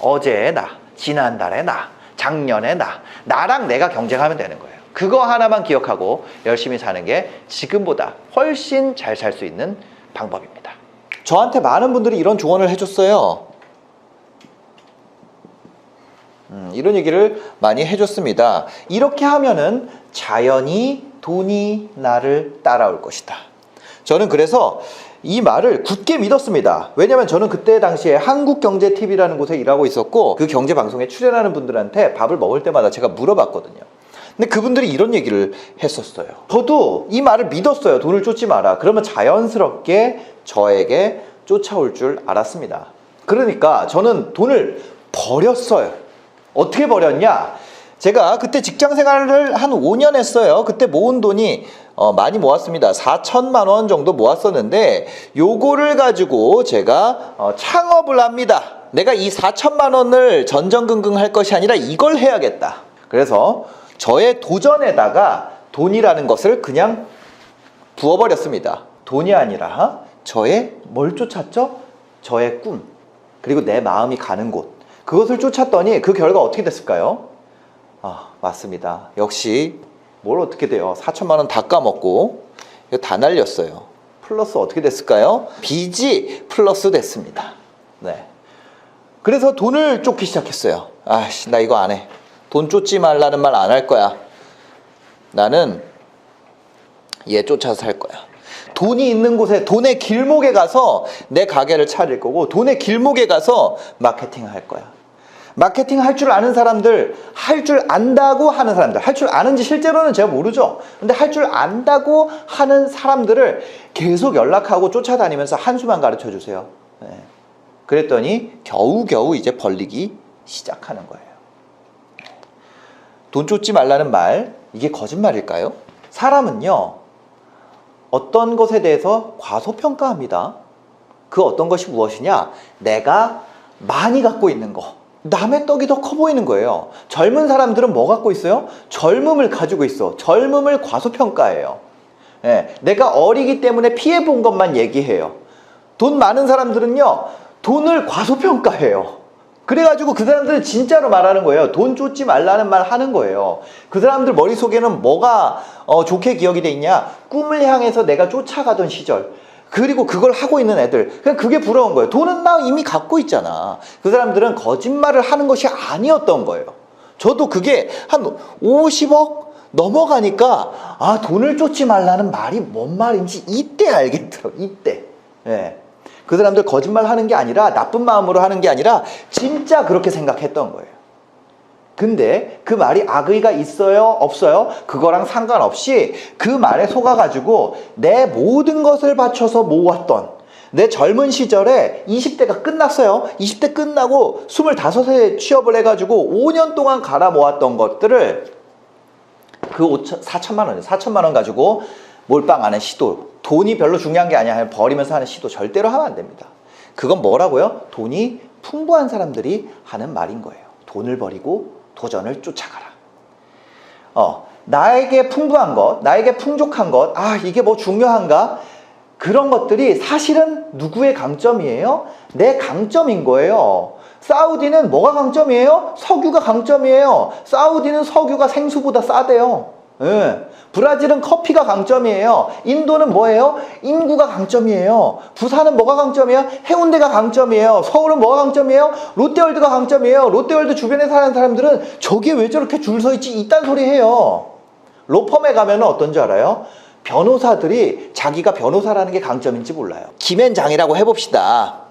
어제의 나, 지난달의 나, 작년의 나, 나랑 내가 경쟁하면 되는 거예요. 그거 하나만 기억하고 열심히 사는 게 지금보다 훨씬 잘 살 수 있는 방법입니다. 저한테 많은 분들이 이런 조언을 해줬어요. 이런 얘기를 많이 해줬습니다. 이렇게 하면은 자연히 돈이 나를 따라올 것이다. 저는 그래서 이 말을 굳게 믿었습니다. 왜냐면 저는 그때 당시에 한국경제TV라는 곳에 일하고 있었고 그 경제방송에 출연하는 분들한테 밥을 먹을 때마다 제가 물어봤거든요. 근데 그분들이 이런 얘기를 했었어요. 저도 이 말을 믿었어요. 돈을 쫓지 마라. 그러면 자연스럽게 저에게 쫓아올 줄 알았습니다. 그러니까 저는 돈을 버렸어요. 어떻게 버렸냐? 제가 그때 직장 생활을 한 5년 했어요. 그때 모은 돈이 많이 모았습니다. 4천만 원 정도 모았었는데 요거를 가지고 제가 창업을 합니다. 내가 이 4천만 원을 전전긍긍 할 것이 아니라 이걸 해야겠다. 그래서 저의 도전에다가 돈이라는 것을 그냥 부어버렸습니다. 돈이 아니라 저의 뭘 쫓았죠? 저의 꿈, 그리고 내 마음이 가는 곳, 그것을 쫓았더니 그 결과 어떻게 됐을까요? 맞습니다. 역시 뭘 어떻게 돼요? 4천만 원 다 까먹고 이거 다 날렸어요. 플러스 어떻게 됐을까요? 빚이 플러스 됐습니다. 네. 그래서 돈을 쫓기 시작했어요. 나 이거 안 해. 돈 쫓지 말라는 말 안 할 거야. 나는 얘 쫓아서 살 거야. 돈이 있는 곳에, 돈의 길목에 가서 내 가게를 차릴 거고, 돈의 길목에 가서 마케팅을 할 거야. 마케팅 할 줄 아는 사람들, 할 줄 안다고 하는 사람들, 할 줄 아는지 실제로는 제가 모르죠. 근데 할 줄 안다고 하는 사람들을 계속 연락하고 쫓아다니면서 한 수만 가르쳐 주세요. 네. 그랬더니 겨우겨우 이제 벌리기 시작하는 거예요. 돈 쫓지 말라는 말, 이게 거짓말일까요? 사람은요, 어떤 것에 대해서 과소평가합니다. 그 어떤 것이 무엇이냐? 내가 많이 갖고 있는 거, 남의 떡이 더 커 보이는 거예요. 젊은 사람들은 뭐 갖고 있어요? 젊음을 가지고 있어. 젊음을 과소평가해요. 내가 어리기 때문에 피해본 것만 얘기해요. 돈 많은 사람들은요, 돈을 과소평가해요. 그래가지고 그 사람들은 진짜로 말하는 거예요. 돈 쫓지 말라는 말 하는 거예요. 그 사람들 머릿속에는 뭐가 좋게 기억이 돼 있냐? 꿈을 향해서 내가 쫓아가던 시절, 그리고 그걸 하고 있는 애들, 그냥 그게 부러운 거예요. 돈은 나 이미 갖고 있잖아. 그 사람들은 거짓말을 하는 것이 아니었던 거예요. 저도 그게 한 50억 넘어가니까 돈을 쫓지 말라는 말이 뭔 말인지 이때 알겠더라고요. 이때. 그 사람들 거짓말 하는 게 아니라, 나쁜 마음으로 하는 게 아니라 진짜 그렇게 생각했던 거예요. 근데 그 말이 악의가 있어요? 없어요? 그거랑 상관없이 그 말에 속아가지고 내 모든 것을 바쳐서 모았던, 내 젊은 시절에 20대가 끝났어요. 20대 끝나고 25세 취업을 해가지고 5년 동안 갈아 모았던 것들을 그 4천만 원, 4천만 원 가지고 몰빵하는 시도, 돈이 별로 중요한 게 아니야, 버리면서 하는 시도 절대로 하면 안 됩니다. 그건 뭐라고요? 돈이 풍부한 사람들이 하는 말인 거예요. 돈을 버리고 도전을 쫓아가라. 나에게 풍부한 것, 나에게 풍족한 것, 이게 뭐 중요한가? 그런 것들이 사실은 누구의 강점이에요? 내 강점인 거예요. 사우디는 뭐가 강점이에요? 석유가 강점이에요. 사우디는 석유가 생수보다 싸대요. 브라질은 커피가 강점이에요. 인도는 뭐예요? 인구가 강점이에요. 부산은 뭐가 강점이에요? 해운대가 강점이에요. 서울은 뭐가 강점이에요? 롯데월드가 강점이에요. 롯데월드 주변에 사는 사람들은 저게 왜 저렇게 줄 서 있지? 이딴 소리 해요. 로펌에 가면 어떤 줄 알아요? 변호사들이 자기가 변호사라는 게 강점인지 몰라요. 김앤장이라고 해봅시다.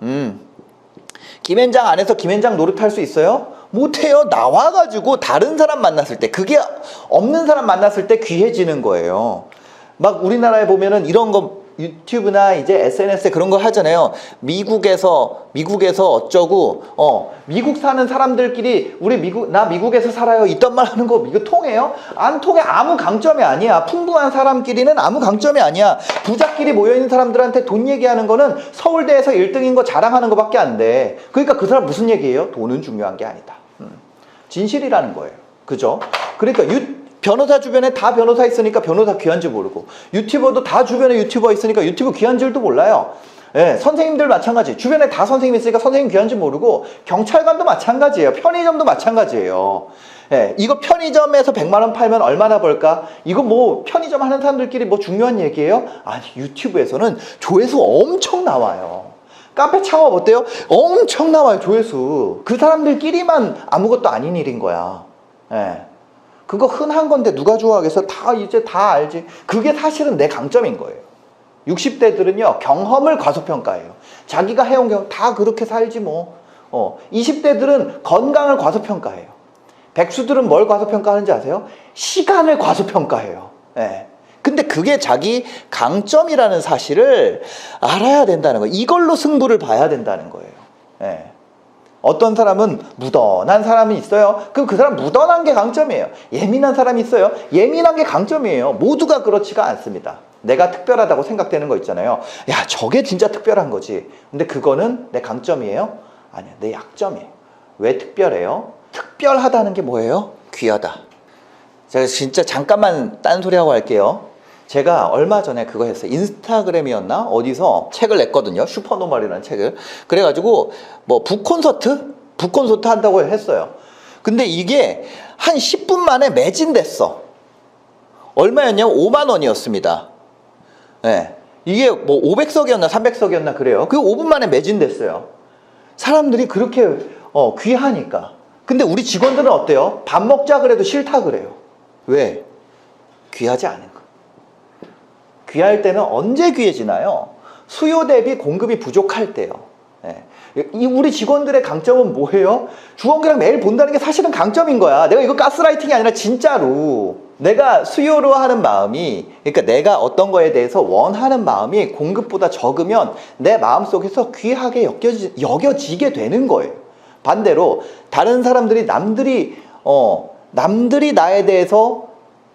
김앤장 안에서 김앤장 노릇할 수 있어요? 못해요. 나와가지고 다른 사람 만났을 때, 그게 없는 사람 만났을 때 귀해지는 거예요. 막 우리나라에 보면은 이런 거 유튜브나 이제 SNS에 그런 거 하잖아요. 미국에서 어쩌고, 미국 사는 사람들끼리 나 미국에서 살아요, 이딴 말 하는 거 이거 통해요? 안 통해. 아무 강점이 아니야. 풍부한 사람끼리는 아무 강점이 아니야. 부자끼리 모여있는 사람들한테 돈 얘기하는 거는 서울대에서 1등인 거 자랑하는 거밖에 안 돼. 그러니까 그 사람 무슨 얘기예요? 돈은 중요한 게 아니다. 진실이라는 거예요. 그죠? 그러니까 변호사 주변에 다 변호사 있으니까 변호사 귀한 줄 모르고, 유튜버도 다 주변에 유튜버 있으니까 유튜브 귀한 줄도 몰라요. 선생님들 마찬가지. 주변에 다 선생님 있으니까 선생님 귀한 줄 모르고, 경찰관도 마찬가지예요. 편의점도 마찬가지예요. 이거 편의점에서 100만 원 팔면 얼마나 벌까? 이거 뭐 편의점 하는 사람들끼리 뭐 중요한 얘기예요? 아니, 유튜브에서는 조회수 엄청 나와요. 카페 창업 어때요? 엄청 나와요, 조회수. 그 사람들끼리만 아무것도 아닌 일인 거야. 그거 흔한 건데 누가 좋아하겠어? 이제 다 알지. 그게 사실은 내 강점인 거예요. 60대들은요, 경험을 과소평가해요. 자기가 해온 경험 다 그렇게 살지 뭐. 20대들은 건강을 과소평가해요. 백수들은 뭘 과소평가하는지 아세요? 시간을 과소평가해요. 근데 그게 자기 강점이라는 사실을 알아야 된다는 거예요. 이걸로 승부를 봐야 된다는 거예요. 어떤 사람은 무던한 사람이 있어요. 그럼 그 사람 무던한 게 강점이에요. 예민한 사람이 있어요. 예민한 게 강점이에요. 모두가 그렇지가 않습니다. 내가 특별하다고 생각되는 거 있잖아요. 야, 저게 진짜 특별한 거지. 근데 그거는 내 강점이에요? 아니야, 내 약점이에요. 왜 특별해요? 특별하다는 게 뭐예요? 귀하다. 제가 진짜 잠깐만 딴소리 하고 할게요. 제가 얼마 전에 그거 했어요. 인스타그램이었나? 어디서 책을 냈거든요. 슈퍼노멀이라는 책을. 그래가지고 뭐 북콘서트 한다고 했어요. 근데 이게 한 10분 만에 매진됐어. 얼마였냐면 5만 원이었습니다. 네. 이게 뭐 500석이었나 300석이었나 그래요. 그 5분 만에 매진됐어요. 사람들이 그렇게 귀하니까. 근데 우리 직원들은 어때요? 밥 먹자 그래도 싫다 그래요. 왜? 귀하지 않은 거. 귀할 때는 언제 귀해지나요? 수요 대비 공급이 부족할 때요. 네. 이 우리 직원들의 강점은 뭐예요? 주원기랑 매일 본다는 게 사실은 강점인 거야. 내가 이거 가스라이팅이 아니라 진짜로 내가 수요로 하는 마음이, 그러니까 내가 어떤 거에 대해서 원하는 마음이 공급보다 적으면 내 마음속에서 귀하게 여겨지게 되는 거예요. 반대로 다른 사람들이 남들이 나에 대해서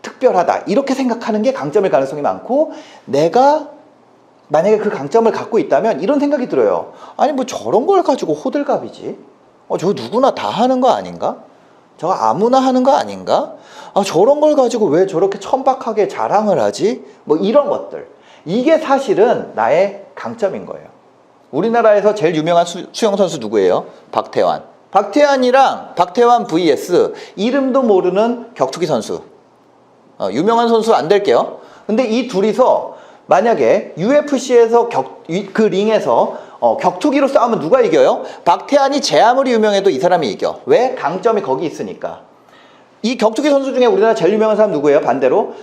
특별하다 이렇게 생각하는 게 강점일 가능성이 많고, 내가 만약에 그 강점을 갖고 있다면 이런 생각이 들어요. 아니 뭐 저런 걸 가지고 호들갑이지? 저거 누구나 다 하는 거 아닌가? 저거 아무나 하는 거 아닌가? 저런 걸 가지고 왜 저렇게 천박하게 자랑을 하지? 뭐 이런 것들. 이게 사실은 나의 강점인 거예요. 우리나라에서 제일 유명한 수영 선수 누구예요? 박태환. 박태환 vs 이름도 모르는 격투기 선수. 유명한 선수 안 될게요. 근데 이 둘이서 만약에 UFC에서 그 링에서 격투기로 싸우면 누가 이겨요? 박태환이 제 아무리 유명해도 이 사람이 이겨. 왜? 강점이 거기 있으니까. 이 격투기 선수 중에 우리나라 제일 유명한 사람 누구예요? 반대로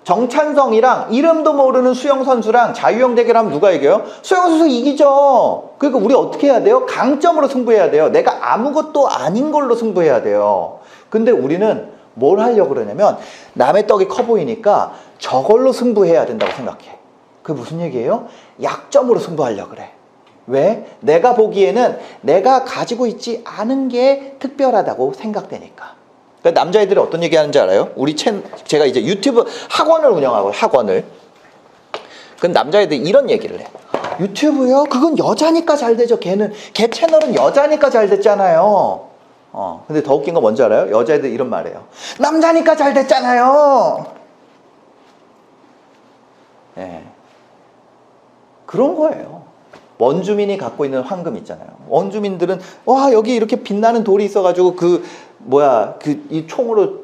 정찬성이랑 이름도 모르는 수영 선수랑 자유형 대결하면 누가 이겨요? 수영 선수 이기죠. 그러니까 우리 어떻게 해야 돼요? 강점으로 승부해야 돼요. 내가 아무것도 아닌 걸로 승부해야 돼요. 근데 우리는 뭘 하려고 그러냐면 남의 떡이 커 보이니까 저걸로 승부해야 된다고 생각해. 그게 무슨 얘기예요? 약점으로 승부하려고 그래. 왜? 내가 보기에는 내가 가지고 있지 않은 게 특별하다고 생각되니까. 그러니까 남자애들이 어떤 얘기 하는지 알아요? 제가 이제 유튜브 학원을 운영하고 학원을. 그 남자애들이 이런 얘기를 해. 유튜브요? 그건 여자니까 잘 되죠. 걔 채널은 여자니까 잘 됐잖아요. 근데 더 웃긴 건 뭔지 알아요? 여자애들 이런 말이에요. 남자니까 잘 됐잖아요. 네. 그런 거예요. 원주민이 갖고 있는 황금 있잖아요. 원주민들은 와 여기 이렇게 빛나는 돌이 있어가지고 이 총으로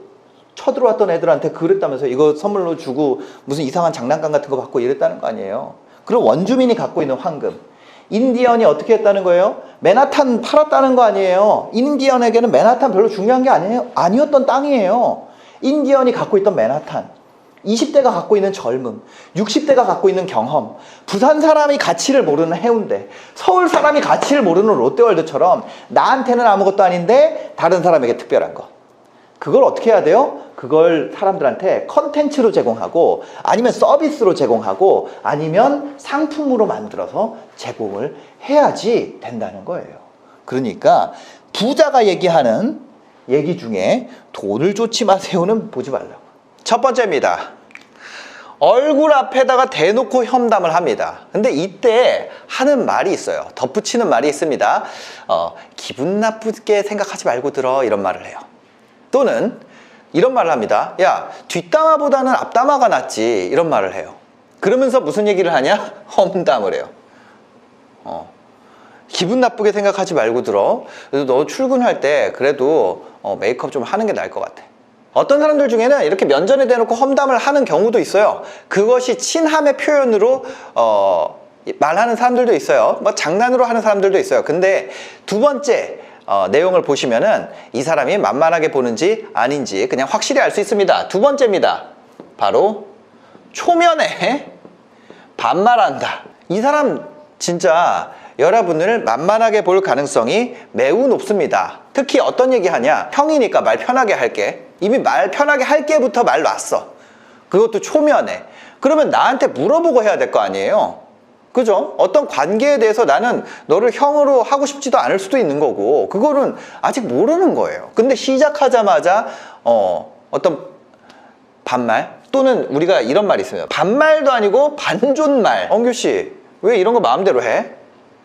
쳐들어왔던 애들한테 그랬다면서 이거 선물로 주고 무슨 이상한 장난감 같은 거 받고 이랬다는 거 아니에요. 그럼 원주민이 갖고 있는 황금. 인디언이 어떻게 했다는 거예요? 맨하탄 팔았다는 거 아니에요. 인디언에게는 맨하탄 별로 중요한 게 아니었던 땅이에요. 인디언이 갖고 있던 맨하탄, 20대가 갖고 있는 젊음, 60대가 갖고 있는 경험, 부산 사람이 가치를 모르는 해운대, 서울 사람이 가치를 모르는 롯데월드처럼 나한테는 아무것도 아닌데 다른 사람에게 특별한 것. 그걸 어떻게 해야 돼요? 그걸 사람들한테 컨텐츠로 제공하고, 아니면 서비스로 제공하고, 아니면 상품으로 만들어서 제공을 해야지 된다는 거예요. 그러니까 부자가 얘기하는 얘기 중에 돈을 쫓지 마세요는 보지 말라고. 첫 번째입니다. 얼굴 앞에다가 대놓고 험담을 합니다. 근데 이때 하는 말이 있어요. 덧붙이는 말이 있습니다. 기분 나쁘게 생각하지 말고 들어, 이런 말을 해요. 또는 이런 말을 합니다. 야, 뒷담화보다는 앞담화가 낫지, 이런 말을 해요. 그러면서 무슨 얘기를 하냐? 험담을 해요. 기분 나쁘게 생각하지 말고 들어. 그래도 너 출근할 때 그래도 메이크업 좀 하는 게 나을 것 같아. 어떤 사람들 중에는 이렇게 면전에 대놓고 험담을 하는 경우도 있어요. 그것이 친함의 표현으로 말하는 사람들도 있어요. 뭐 장난으로 하는 사람들도 있어요. 근데 두 번째 내용을 보시면은 이 사람이 만만하게 보는지 아닌지 그냥 확실히 알 수 있습니다. 두 번째입니다. 바로 초면에 반말한다. 이 사람 진짜 여러분을 만만하게 볼 가능성이 매우 높습니다. 특히 어떤 얘기 하냐? 형이니까 말 편하게 할게. 이미 말 편하게 할게부터 말 놨어. 그것도 초면에. 그러면 나한테 물어보고 해야 될 거 아니에요? 그죠? 어떤 관계에 대해서 나는 너를 형으로 하고 싶지도 않을 수도 있는 거고, 그거는 아직 모르는 거예요. 근데 시작하자마자 어떤 반말, 또는 우리가 이런 말이 있어요. 반말도 아니고 반존말. 엉규씨 왜 이런 거 마음대로 해?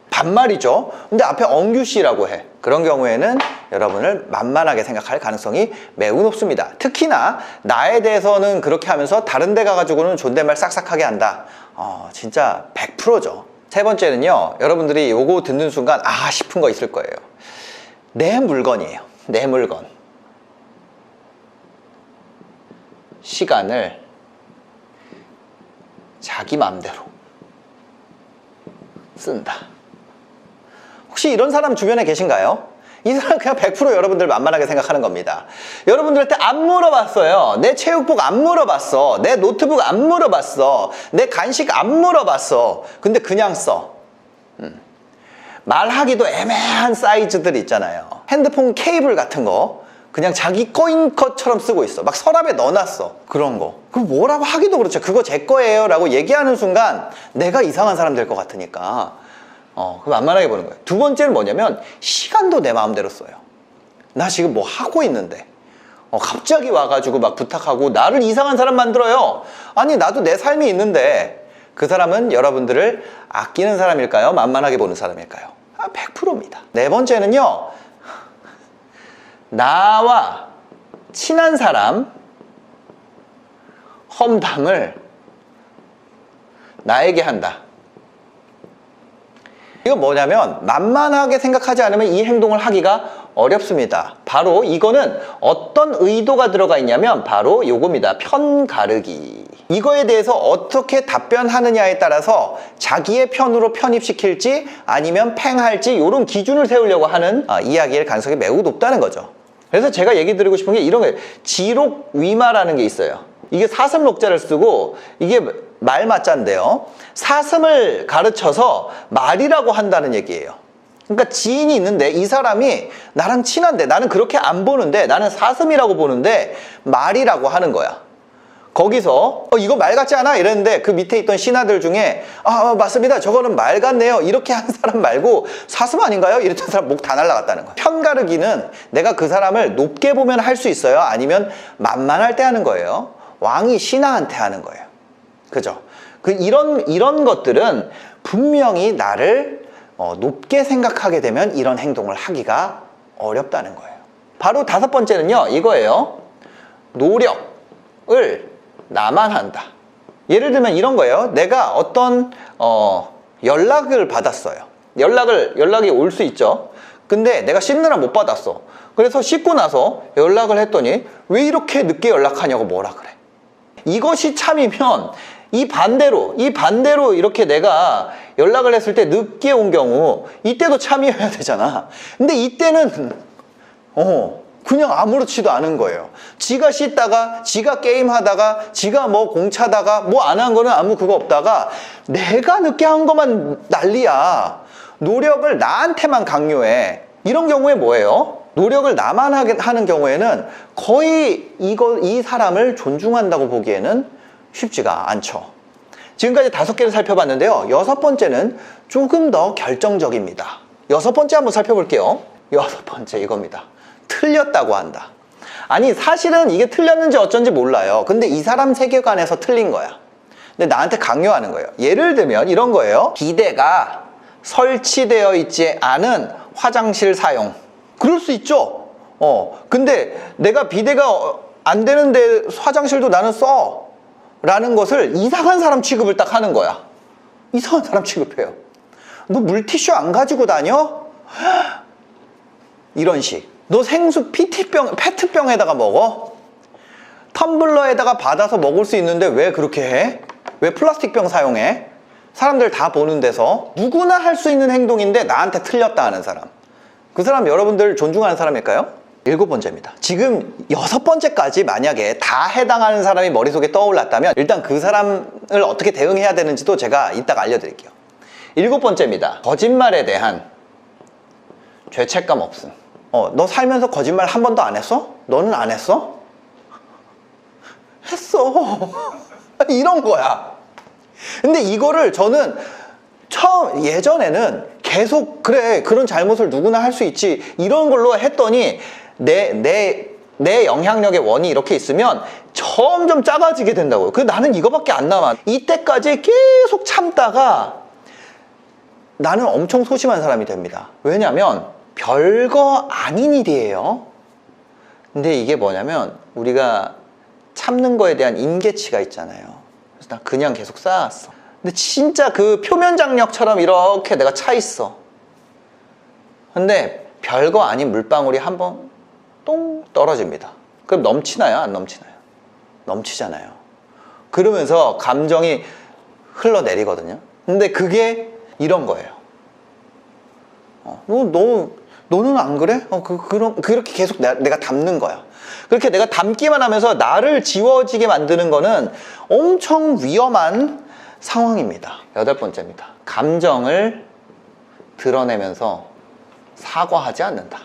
반말이죠. 근데 앞에 엉규씨라고 해. 그런 경우에는 여러분을 만만하게 생각할 가능성이 매우 높습니다. 특히나 나에 대해서는 그렇게 하면서 다른 데 가가지고는 존댓말 싹싹하게 한다. 진짜 100%죠. 세 번째는요, 여러분들이 요거 듣는 순간 아 싶은 거 있을 거예요. 내 물건이에요. 내 물건. 시간을 자기 마음대로 쓴다. 혹시 이런 사람 주변에 계신가요? 이 사람 그냥 100% 여러분들 만만하게 생각하는 겁니다. 여러분들한테 안 물어봤어요. 내 체육복 안 물어봤어. 내 노트북 안 물어봤어. 내 간식 안 물어봤어. 근데 그냥 써. 말하기도 애매한 사이즈들 있잖아요. 핸드폰 케이블 같은 거 그냥 자기 거인 것처럼 쓰고 있어. 막 서랍에 넣어놨어. 그런 거. 그럼 뭐라고 하기도 그렇죠. 그거 제 거예요 라고 얘기하는 순간 내가 이상한 사람 될 것 같으니까 그럼 만만하게 보는 거예요. 두 번째는 뭐냐면 시간도 내 마음대로 써요. 나 지금 뭐 하고 있는데 갑자기 와가지고 막 부탁하고 나를 이상한 사람 만들어요. 아니 나도 내 삶이 있는데. 그 사람은 여러분들을 아끼는 사람일까요? 만만하게 보는 사람일까요? 100%입니다. 네 번째는요, 나와 친한 사람 험담을 나에게 한다. 이건 뭐냐면 만만하게 생각하지 않으면 이 행동을 하기가 어렵습니다. 바로 이거는 어떤 의도가 들어가 있냐면 바로 요겁니다. 편가르기. 이거에 대해서 어떻게 답변하느냐에 따라서 자기의 편으로 편입시킬지 아니면 팽할지 이런 기준을 세우려고 하는 이야기일 가능성이 매우 높다는 거죠. 그래서 제가 얘기 드리고 싶은 게 이런 거예요. 지록위마라는 게 있어요. 이게 사슴록자를 쓰고 이게 말맞자인데요. 사슴을 가르쳐서 말이라고 한다는 얘기예요. 그러니까 지인이 있는데 이 사람이 나랑 친한데 나는 그렇게 안 보는데 나는 사슴이라고 보는데 말이라고 하는 거야. 거기서 이거 말 같지 않아? 이랬는데 그 밑에 있던 신하들 중에 맞습니다. 저거는 말 같네요. 이렇게 한 사람 말고 사슴 아닌가요? 이랬던 사람 목 다 날라갔다는 거예요. 편가르기는 내가 그 사람을 높게 보면 할 수 있어요. 아니면 만만할 때 하는 거예요. 왕이 신하한테 하는 거예요. 그죠? 이런 것들은 분명히 나를 높게 생각하게 되면 이런 행동을 하기가 어렵다는 거예요. 바로 다섯 번째는요, 이거예요. 노력을 나만 한다. 예를 들면 이런 거예요. 내가 어떤 연락을 받았어요. 연락이 올 수 있죠. 근데 내가 씻느라 못 받았어. 그래서 씻고 나서 연락을 했더니 왜 이렇게 늦게 연락하냐고 뭐라 그래. 이것이 참이면 이 반대로 이렇게 내가 연락을 했을 때 늦게 온 경우 이때도 참이어야 되잖아. 근데 이때는 그냥 아무렇지도 않은 거예요. 지가 씻다가 지가 게임하다가 지가 뭐 공차다가 뭐 안 한 거는 아무 그거 없다가 내가 늦게 한 것만 난리야. 노력을 나한테만 강요해. 이런 경우에 뭐예요? 노력을 나만 하는 경우에는 거의 이 사람을 존중한다고 보기에는 쉽지가 않죠. 지금까지 5개를 살펴봤는데요. 6번째는 조금 더 결정적입니다. 6번째 한번 살펴볼게요. 6번째 이겁니다. 틀렸다고 한다. 아니 사실은 이게 틀렸는지 어쩐지 몰라요. 근데 이 사람 세계관에서 틀린 거야. 근데 나한테 강요하는 거예요. 예를 들면 이런 거예요. 비데가 설치되어 있지 않은 화장실 사용. 그럴 수 있죠. 근데 내가 비데가 안 되는데 화장실도 나는 써 라는 것을 이상한 사람 취급을 딱 하는 거야. 이상한 사람 취급해요. 너 물티슈 안 가지고 다녀? 이런 식. 너 생수 페트병에다가 먹어? 텀블러에다가 받아서 먹을 수 있는데 왜 그렇게 해? 왜 플라스틱병 사용해? 사람들 다 보는 데서 누구나 할 수 있는 행동인데 나한테 틀렸다 하는 사람. 그 사람 여러분들 존중하는 사람일까요? 7번째입니다. 지금 6번째까지 만약에 다 해당하는 사람이 머릿속에 떠올랐다면 일단 그 사람을 어떻게 대응해야 되는지도 제가 이따가 알려드릴게요. 7번째입니다. 거짓말에 대한 죄책감 없음. 너 살면서 거짓말 한 번도 안 했어? 너는 안 했어? 했어. 이런 거야. 근데 이거를 저는 예전에는 계속 그래 그런 잘못을 누구나 할 수 있지 이런 걸로 했더니 내 영향력의 원이 이렇게 있으면 점점 작아지게 된다고요. 나는 이거밖에 안 남아. 이때까지 계속 참다가 나는 엄청 소심한 사람이 됩니다. 왜냐면 별거 아닌 일이에요. 근데 이게 뭐냐면 우리가 참는 거에 대한 임계치가 있잖아요. 그래서 나 그냥 계속 쌓았어. 근데 진짜 그 표면 장력처럼 이렇게 내가 차 있어. 근데 별거 아닌 물방울이 한번 똥 떨어집니다. 그럼 넘치나요? 안 넘치나요? 넘치잖아요. 그러면서 감정이 흘러내리거든요. 근데 그게 이런 거예요. 너는 안 그래? 그렇게 계속 내가 담는 거야. 그렇게 내가 담기만 하면서 나를 지워지게 만드는 거는 엄청 위험한 상황입니다. 8번째입니다. 감정을 드러내면서 사과하지 않는다.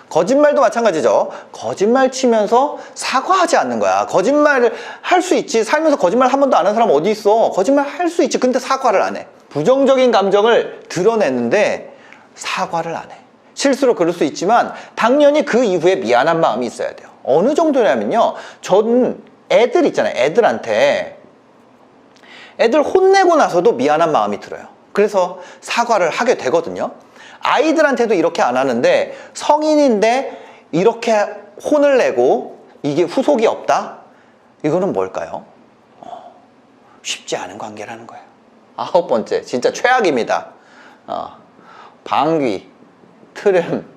거짓말도 마찬가지죠. 거짓말 치면서 사과하지 않는 거야. 거짓말을 할 수 있지. 살면서 거짓말 한 번도 안 한 사람 어디 있어? 거짓말 할 수 있지. 근데 사과를 안 해. 부정적인 감정을 드러내는데 사과를 안 해. 실수로 그럴 수 있지만 당연히 그 이후에 미안한 마음이 있어야 돼요. 어느 정도냐면요. 전 애들 있잖아요. 애들한테 애들 혼내고 나서도 미안한 마음이 들어요. 그래서 사과를 하게 되거든요. 아이들한테도 이렇게 안 하는데 성인인데 이렇게 혼을 내고 이게 후속이 없다? 이거는 뭘까요? 쉽지 않은 관계라는 거예요. 9번째, 진짜 최악입니다. 방귀, 트름,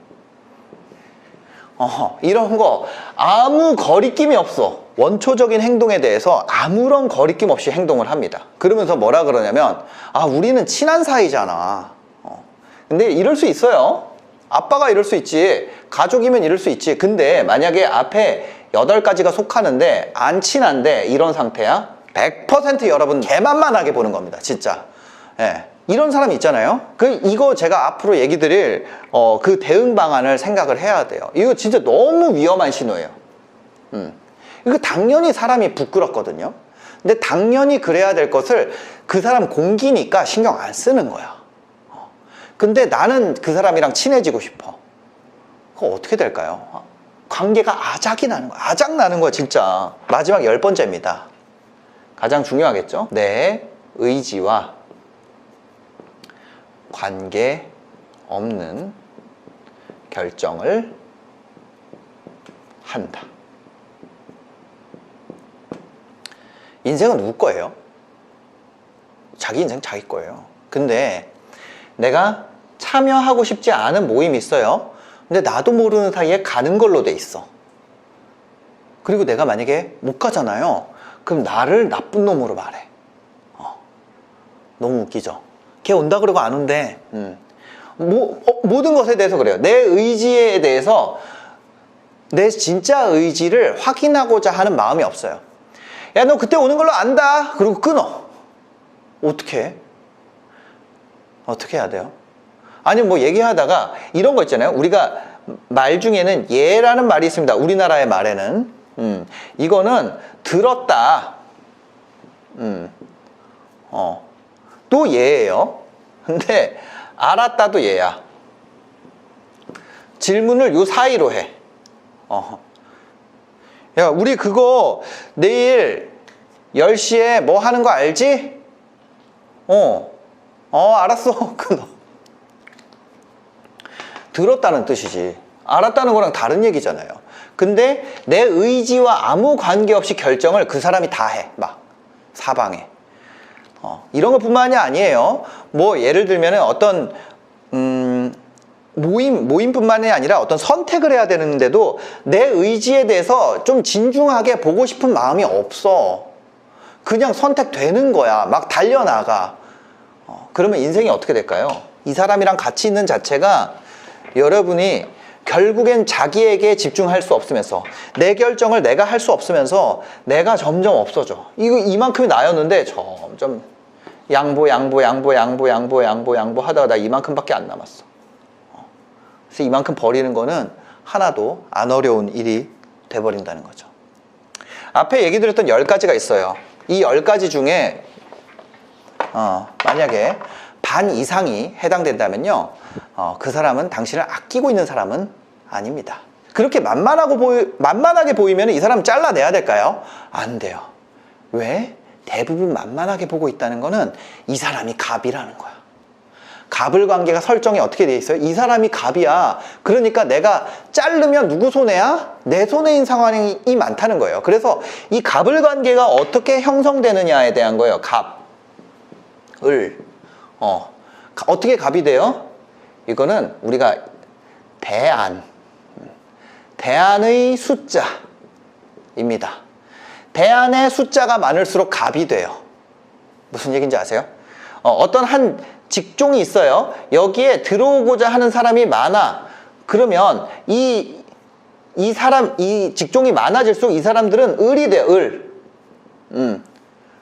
이런 거 아무 거리낌이 없어. 원초적인 행동에 대해서 아무런 거리낌 없이 행동을 합니다. 그러면서 뭐라 그러냐면 우리는 친한 사이잖아. 근데 이럴 수 있어요. 아빠가 이럴 수 있지. 가족이면 이럴 수 있지. 근데 만약에 앞에 8가지가 속하는데 안 친한데 이런 상태야? 100% 여러분 개만만하게 보는 겁니다. 진짜. 예. 이런 사람 있잖아요. 이거 제가 앞으로 얘기 드릴 그 대응 방안을 생각을 해야 돼요. 이거 진짜 너무 위험한 신호예요. 이거 당연히 사람이 부끄럽거든요. 근데 당연히 그래야 될 것을 그 사람 공기니까 신경 안 쓰는 거야. 근데 나는 그 사람이랑 친해지고 싶어. 그거 어떻게 될까요? 관계가 아작이 나는 거야. 아작 나는 거야, 진짜. 마지막 10번째입니다. 가장 중요하겠죠? 내 의지와 관계 없는 결정을 한다. 인생은 누구 거예요? 자기 인생 자기 거예요. 근데 내가 참여하고 싶지 않은 모임이 있어요. 근데 나도 모르는 사이에 가는 걸로 돼 있어. 그리고 내가 만약에 못 가잖아요. 그럼 나를 나쁜 놈으로 말해. 너무 웃기죠? 걔 온다 그러고 안 온대. 모든 것에 대해서 그래요. 내 의지에 대해서 내 진짜 의지를 확인하고자 하는 마음이 없어요. 야, 너 그때 오는 걸로 안다. 그리고 끊어. 어떻게 해? 어떻게 해야 돼요? 아니 뭐 얘기하다가 이런 거 있잖아요. 우리가 말 중에는 예라는 말이 있습니다. 우리나라의 말에는 이거는 들었다. 또 예예요. 근데 알았다도 예야. 질문을 요 사이로 해. 야, 우리 그거 내일 10시에 뭐 하는 거 알지? 알았어. 끊어. 들었다는 뜻이지. 알았다는 거랑 다른 얘기잖아요. 근데 내 의지와 아무 관계없이 결정을 그 사람이 다 해. 막 사방에. 이런 것뿐만이 아니에요. 뭐 예를 들면은 어떤 모임뿐만이 아니라 어떤 선택을 해야 되는데도 내 의지에 대해서 좀 진중하게 보고 싶은 마음이 없어. 그냥 선택되는 거야. 막 달려나가. 그러면 인생이 어떻게 될까요? 이 사람이랑 같이 있는 자체가 여러분이 결국엔 자기에게 집중할 수 없으면서 내 결정을 내가 할 수 없으면서 내가 점점 없어져. 이만큼이 나였는데 점점 양보 하다가 나 이만큼밖에 안 남았어. 그래서 이만큼 버리는 거는 하나도 안 어려운 일이 돼버린다는 거죠. 앞에 얘기 드렸던 10가지가 있어요. 이 10가지 중에 만약에 반 이상이 해당된다면요, 그 사람은 당신을 아끼고 있는 사람은 아닙니다. 그렇게 만만하게 보이면 이 사람 잘라내야 될까요? 안 돼요. 왜? 대부분 만만하게 보고 있다는 거는 이 사람이 갑이라는 거야. 갑을 관계가 설정이 어떻게 돼 있어요? 이 사람이 갑이야. 그러니까 내가 자르면 누구 손해야? 내 손해인 상황이 많다는 거예요. 그래서 이 갑을 관계가 어떻게 형성되느냐에 대한 거예요. 갑, 을. 어떻게 갑이 돼요? 이거는 우리가 대안의 숫자입니다. 대안의 숫자가 많을수록 갑이 돼요. 무슨 얘기인지 아세요? 어떤 한 직종이 있어요. 여기에 들어오고자 하는 사람이 많아. 그러면 이 직종이 많아질수록 이 사람들은 을이 돼, 을.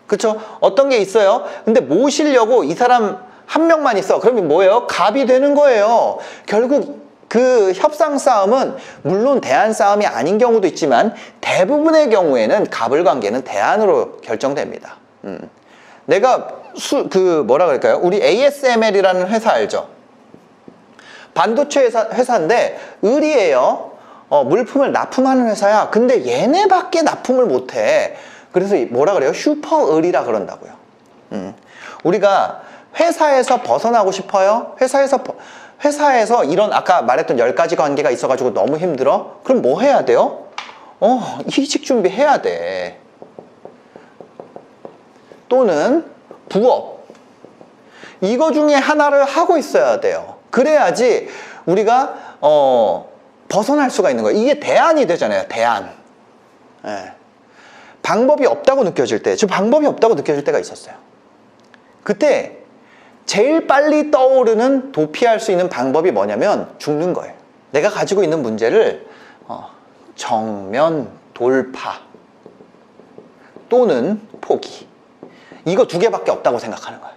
그쵸? 어떤 게 있어요. 근데 모시려고 이 사람 한 명만 있어. 그러면 뭐예요? 갑이 되는 거예요. 결국 그 협상 싸움은 물론 대안 싸움이 아닌 경우도 있지만 대부분의 경우에는 갑을 관계는 대안으로 결정됩니다. 내가 뭐라 그럴까요? 우리 ASML이라는 회사 알죠? 반도체 회사인데 을이에요. 물품을 납품하는 회사야. 근데 얘네밖에 납품을 못해. 그래서 뭐라 그래요? 슈퍼 을이라 그런다고요. 우리가 회사에서 벗어나고 싶어요? 회사에서 이런 아까 말했던 10가지 관계가 있어가지고 너무 힘들어? 그럼 뭐 해야 돼요? 이직 준비해야 돼. 또는 부업. 이거 중에 하나를 하고 있어야 돼요. 그래야지 우리가 벗어날 수가 있는 거예요. 이게 대안이 되잖아요. 대안. 예. 방법이 없다고 느껴질 때, 저 방법이 없다고 느껴질 때가 있었어요. 그때 제일 빨리 떠오르는 도피할 수 있는 방법이 뭐냐면 죽는 거예요. 내가 가지고 있는 문제를 정면 돌파 또는 포기, 이거 두 개밖에 없다고 생각하는 거예요.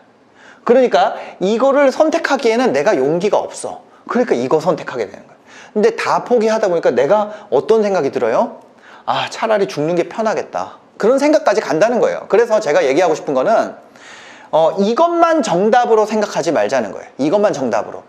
그러니까 이거를 선택하기에는 내가 용기가 없어. 그러니까 이거 선택하게 되는 거예요. 근데 다 포기하다 보니까 내가 어떤 생각이 들어요? 차라리 죽는 게 편하겠다. 그런 생각까지 간다는 거예요. 그래서 제가 얘기하고 싶은 거는 이것만 정답으로 생각하지 말자는 거예요. 이것만 정답으로.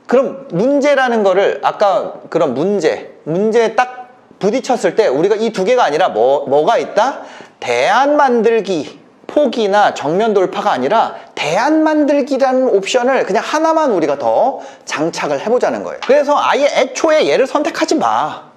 그럼 문제라는 거를 아까 그런 문제에 딱 부딪혔을 때 우리가 이 두 개가 아니라 뭐가 있다? 대안 만들기, 포기나 정면 돌파가 아니라 대안 만들기라는 옵션을 그냥 하나만 우리가 더 장착을 해보자는 거예요. 그래서 아예 애초에 얘를 선택하지 마.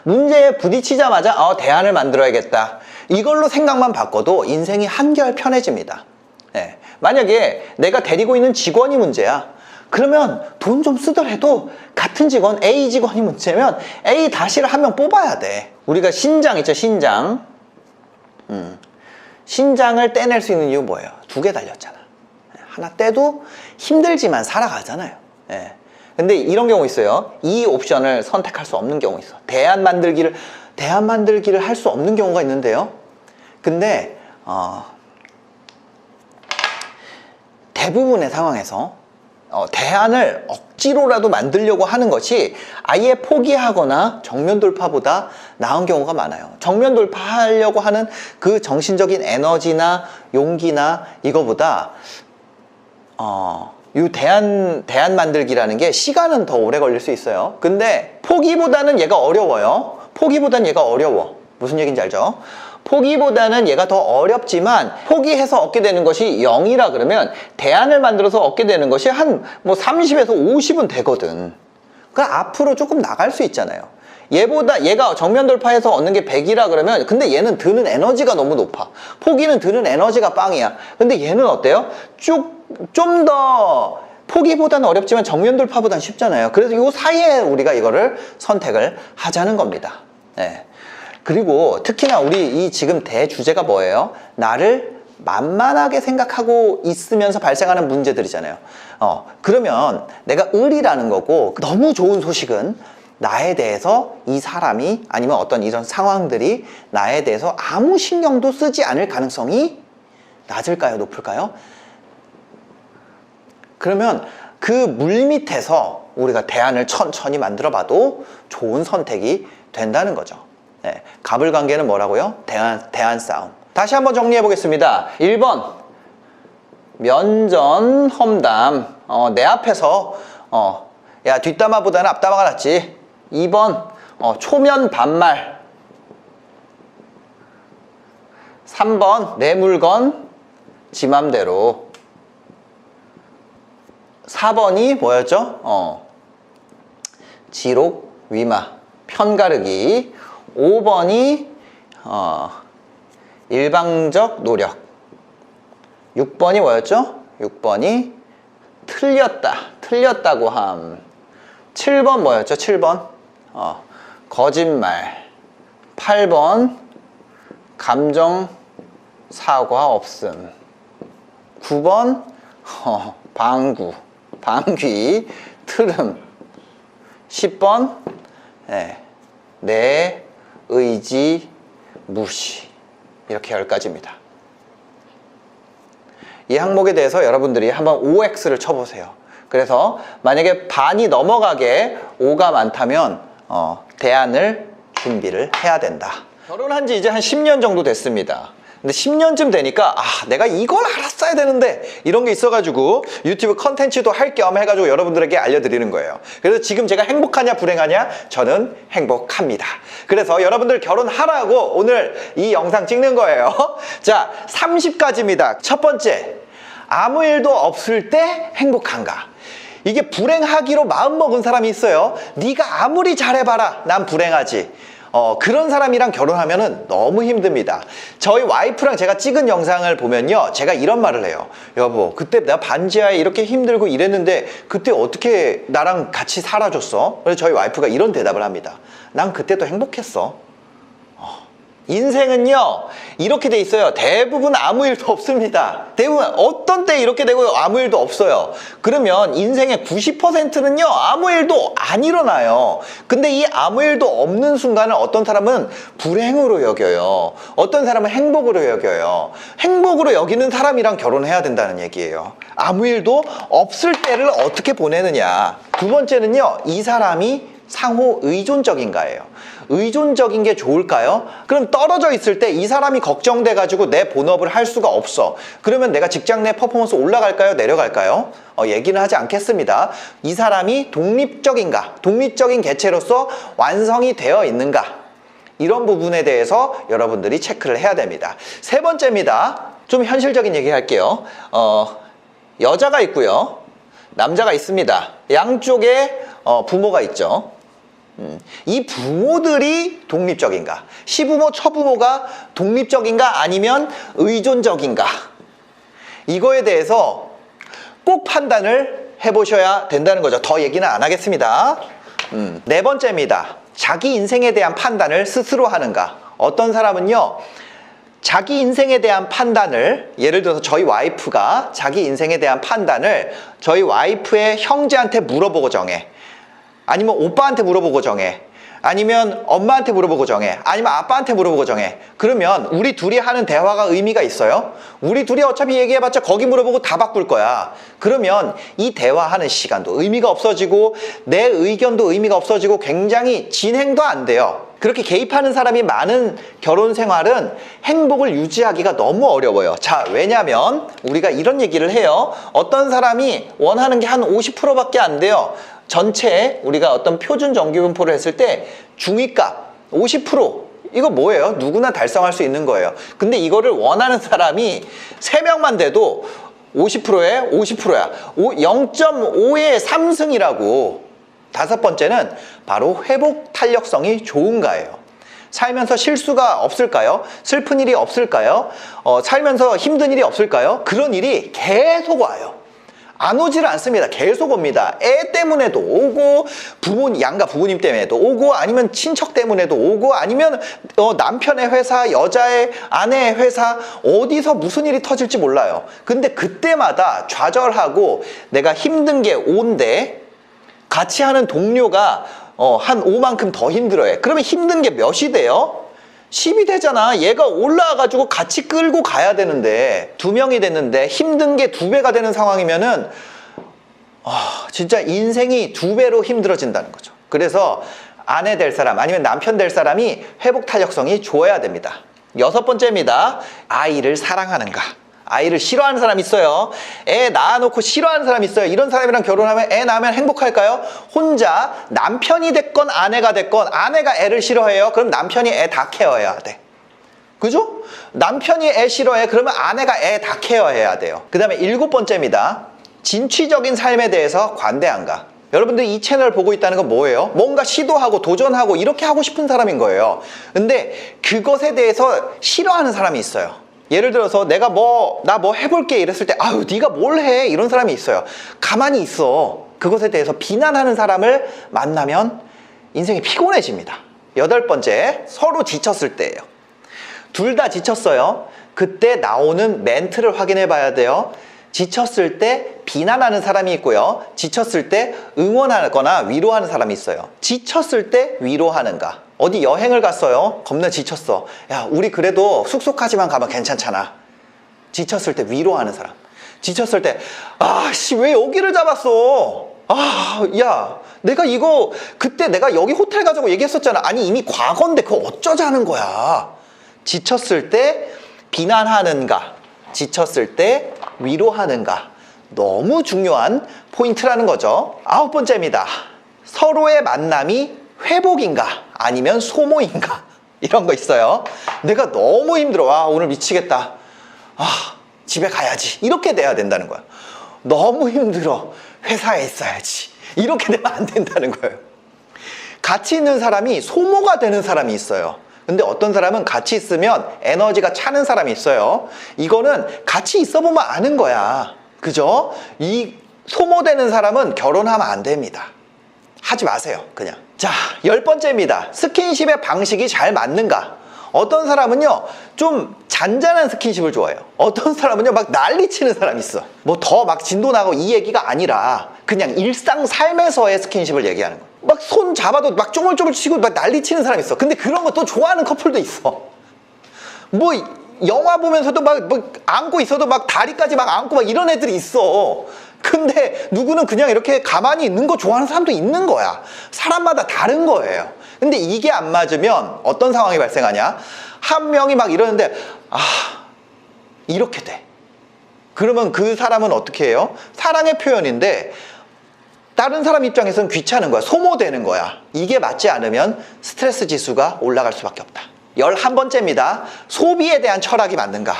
문제에 부딪히자마자 대안을 만들어야겠다. 이걸로 생각만 바꿔도 인생이 한결 편해집니다. 네. 만약에 내가 데리고 있는 직원이 문제야. 그러면 돈 좀 쓰더라도 같은 직원, A 직원이 문제면 A 다시를 한 명 뽑아야 돼. 우리가 신장 있죠, 신장. 신장을 떼낼 수 있는 이유 뭐예요? 두 개 달렸잖아. 하나 떼도 힘들지만 살아가잖아요. 네. 근데 이런 경우 있어요. 이 옵션을 선택할 수 없는 경우 있어. 대안 만들기를 할 수 없는 경우가 있는데요. 근데 대부분의 상황에서 대안을 억지로라도 만들려고 하는 것이 아예 포기하거나 정면 돌파보다 나은 경우가 많아요. 정면 돌파하려고 하는 그 정신적인 에너지나 용기나 이거보다 이 대안 만들기라는 게 시간은 더 오래 걸릴 수 있어요. 근데 포기보다는 얘가 어려워요. 무슨 얘기인지 알죠? 포기보다는 얘가 더 어렵지만 포기해서 얻게 되는 것이 0이라 그러면 대안을 만들어서 얻게 되는 것이 한 30에서 50은 되거든. 그러니까 앞으로 조금 나갈 수 있잖아요. 얘가 정면 돌파해서 얻는 게 100이라 그러면 근데 얘는 드는 에너지가 너무 높아. 포기는 드는 에너지가 빵이야. 근데 얘는 어때요? 좀 더 포기보다는 어렵지만 정면 돌파보다는 쉽잖아요. 그래서 이 사이에 우리가 이거를 선택을 하자는 겁니다. 네. 그리고 특히나 우리 이 지금 대주제가 뭐예요? 나를 만만하게 생각하고 있으면서 발생하는 문제들이잖아요. 그러면 내가 을이라는 거고 너무 좋은 소식은 나에 대해서 이 사람이 아니면 어떤 이런 상황들이 나에 대해서 아무 신경도 쓰지 않을 가능성이 낮을까요? 높을까요? 그러면 그 물밑에서 우리가 대안을 천천히 만들어 봐도 좋은 선택이 된다는 거죠. 네, 갑을 관계는 뭐라고요? 대안 싸움. 다시 한번 정리해 보겠습니다. 1번 면전 험담. 내 앞에서 야 뒷담화보다는 앞담화가 낫지. 2번 초면 반말. 3번 내 물건 지 맘대로. 4번이 뭐였죠? 지록 위마 편가르기. 5번이 일방적 노력. 6번이 뭐였죠? 6번이 틀렸다고 함. 7번 뭐였죠? 7번 거짓말. 8번 감정 사과 없음. 9번 방귀 트름. 10번 내 의지 무시. 이렇게 10가지입니다. 이 항목에 대해서 여러분들이 한번 OX를 쳐보세요. 그래서 만약에 반이 넘어가게 O가 많다면 대안을 준비를 해야 된다. 결혼한 지 이제 한 10년 정도 됐습니다. 근데 10년쯤 되니까 내가 이걸 알았어야 되는데 이런 게 있어가지고 유튜브 컨텐츠도 할 겸 해가지고 여러분들에게 알려드리는 거예요. 그래서 지금 제가 행복하냐 불행하냐? 저는 행복합니다. 그래서 여러분들 결혼하라고 오늘 이 영상 찍는 거예요. 자, 30가지입니다. 첫 번째, 아무 일도 없을 때 행복한가? 이게 불행하기로 마음먹은 사람이 있어요. 네가 아무리 잘해봐라 난 불행하지. 그런 사람이랑 결혼하면은 너무 힘듭니다. 저희 와이프랑 제가 찍은 영상을 보면요, 제가 이런 말을 해요. 여보, 그때 내가 반지하에 이렇게 힘들고 이랬는데 그때 어떻게 나랑 같이 살아줬어? 그래서 저희 와이프가 이런 대답을 합니다. 난 그때도 행복했어. 인생은요 이렇게 돼 있어요. 대부분 아무 일도 없습니다. 대부분 어떤 때 이렇게 되고 아무 일도 없어요. 그러면 인생의 90%는요 아무 일도 안 일어나요. 근데 이 아무 일도 없는 순간을 어떤 사람은 불행으로 여겨요. 어떤 사람은 행복으로 여겨요. 행복으로 여기는 사람이랑 결혼해야 된다는 얘기예요. 아무 일도 없을 때를 어떻게 보내느냐. 두 번째는요, 이 사람이 상호 의존적인가예요. 의존적인 게 좋을까요? 그럼 떨어져 있을 때 이 사람이 걱정돼 가지고 내 본업을 할 수가 없어. 그러면 내가 직장 내 퍼포먼스 올라갈까요? 내려갈까요? 얘기는 하지 않겠습니다. 이 사람이 독립적인가? 독립적인 개체로서 완성이 되어 있는가? 이런 부분에 대해서 여러분들이 체크를 해야 됩니다. 세 번째입니다. 좀 현실적인 얘기 할게요. 여자가 있고요, 남자가 있습니다. 양쪽에 부모가 있죠. 이 부모들이 독립적인가? 시부모, 처부모가 독립적인가? 아니면 의존적인가? 이거에 대해서 꼭 판단을 해보셔야 된다는 거죠. 더 얘기는 안 하겠습니다. 네 번째입니다. 자기 인생에 대한 판단을 스스로 하는가? 어떤 사람은요, 자기 인생에 대한 판단을, 예를 들어서 저희 와이프가 자기 인생에 대한 판단을 저희 와이프의 형제한테 물어보고 정해. 아니면 오빠한테 물어보고 정해. 아니면 엄마한테 물어보고 정해. 아니면 아빠한테 물어보고 정해. 그러면 우리 둘이 하는 대화가 의미가 있어요? 우리 둘이 어차피 얘기해봤자 거기 물어보고 다 바꿀 거야. 그러면 이 대화하는 시간도 의미가 없어지고 내 의견도 의미가 없어지고 굉장히 진행도 안 돼요. 그렇게 개입하는 사람이 많은 결혼 생활은 행복을 유지하기가 너무 어려워요. 자, 왜냐면 우리가 이런 얘기를 해요. 어떤 사람이 원하는 게 한 50%밖에 안 돼요. 전체 우리가 어떤 표준 정기분포를 했을 때 중위값 50%, 이거 뭐예요? 누구나 달성할 수 있는 거예요. 근데 이거를 원하는 사람이 3명만 돼도 50%에 50%야. 0.5의 3승이라고. 다섯 번째는 바로 회복 탄력성이 좋은가예요. 살면서 실수가 없을까요? 슬픈 일이 없을까요? 살면서 힘든 일이 없을까요? 그런 일이 계속 와요. 안 오지를 않습니다. 계속 옵니다. 애 때문에도 오고, 양가 부모님 때문에도 오고, 아니면 친척 때문에도 오고, 아니면 남편의 회사, 여자의 아내의 회사, 어디서 무슨 일이 터질지 몰라요. 근데 그때마다 좌절하고 내가 힘든 게 온데 같이 하는 동료가 한 5만큼 더 힘들어해. 그러면 힘든 게 몇이 돼요? 10이 되잖아. 얘가 올라와가지고 같이 끌고 가야 되는데 2명이 됐는데 힘든 게 2배가 되는 상황이면은 진짜 인생이 2배로 힘들어진다는 거죠. 그래서 아내 될 사람 아니면 남편 될 사람이 회복 탄력성이 좋아야 됩니다. 여섯 번째입니다. 아이를 사랑하는가? 아이를 싫어하는 사람 있어요. 애 낳아놓고 싫어하는 사람 있어요. 이런 사람이랑 결혼하면 애 낳으면 행복할까요? 혼자 남편이 됐건 아내가 됐건 아내가 애를 싫어해요. 그럼 남편이 애 다 케어해야 돼. 그죠? 남편이 애 싫어해. 그러면 아내가 애 다 케어해야 돼요. 그 다음에 7번째입니다. 진취적인 삶에 대해서 관대한가. 여러분들이 이 채널을 보고 있다는 건 뭐예요? 뭔가 시도하고 도전하고 이렇게 하고 싶은 사람인 거예요. 근데 그것에 대해서 싫어하는 사람이 있어요. 예를 들어서 내가 나 뭐 해볼게 이랬을 때 아유 네가 뭘 해 이런 사람이 있어요. 가만히 있어. 그것에 대해서 비난하는 사람을 만나면 인생이 피곤해집니다. 8번째, 서로 지쳤을 때예요. 둘 다 지쳤어요. 그때 나오는 멘트를 확인해 봐야 돼요. 지쳤을 때 비난하는 사람이 있고요. 지쳤을 때 응원하거나 위로하는 사람이 있어요. 지쳤을 때 위로하는가. 어디 여행을 갔어요. 겁나 지쳤어. 야, 우리 그래도 숙소까지만 가면 괜찮잖아. 지쳤을 때 위로하는 사람. 지쳤을 때 아씨 왜 여기를 잡았어. 아, 야, 그때 내가 여기 호텔 가자고 얘기했었잖아. 아니 이미 과거인데 그거 어쩌자는 거야. 지쳤을 때 비난하는가, 지쳤을 때 위로하는가. 너무 중요한 포인트라는 거죠. 9번째입니다. 서로의 만남이 회복인가 아니면 소모인가. 이런 거 있어요. 내가 너무 힘들어. 아, 오늘 미치겠다. 아, 집에 가야지. 이렇게 돼야 된다는 거야. 너무 힘들어. 회사에 있어야지. 이렇게 되면 안 된다는 거예요. 같이 있는 사람이 소모가 되는 사람이 있어요. 근데 어떤 사람은 같이 있으면 에너지가 차는 사람이 있어요. 이거는 같이 있어 보면 아는 거야. 그죠? 이 소모되는 사람은 결혼하면 안 됩니다. 하지 마세요, 그냥. 자, 10번째입니다. 스킨십의 방식이 잘 맞는가? 어떤 사람은요, 좀 잔잔한 스킨십을 좋아해요. 어떤 사람은요, 막 난리치는 사람이 있어. 뭐 더 막 진도 나고 이 얘기가 아니라 그냥 일상 삶에서의 스킨십을 얘기하는 거예요. 막 손 잡아도 막 쪼물쪼물 치고 막 난리치는 사람이 있어. 근데 그런 거 또 좋아하는 커플도 있어. 뭐 영화 보면서도 막 안고 있어도 막 다리까지 막 안고 막 이런 애들이 있어. 근데 누구는 그냥 이렇게 가만히 있는 거 좋아하는 사람도 있는 거야. 사람마다 다른 거예요. 근데 이게 안 맞으면 어떤 상황이 발생하냐? 한 명이 막 이러는데 이렇게 돼. 그러면 그 사람은 어떻게 해요? 사랑의 표현인데 다른 사람 입장에서는 귀찮은 거야. 소모되는 거야. 이게 맞지 않으면 스트레스 지수가 올라갈 수밖에 없다. 11번째입니다. 소비에 대한 철학이 맞는가?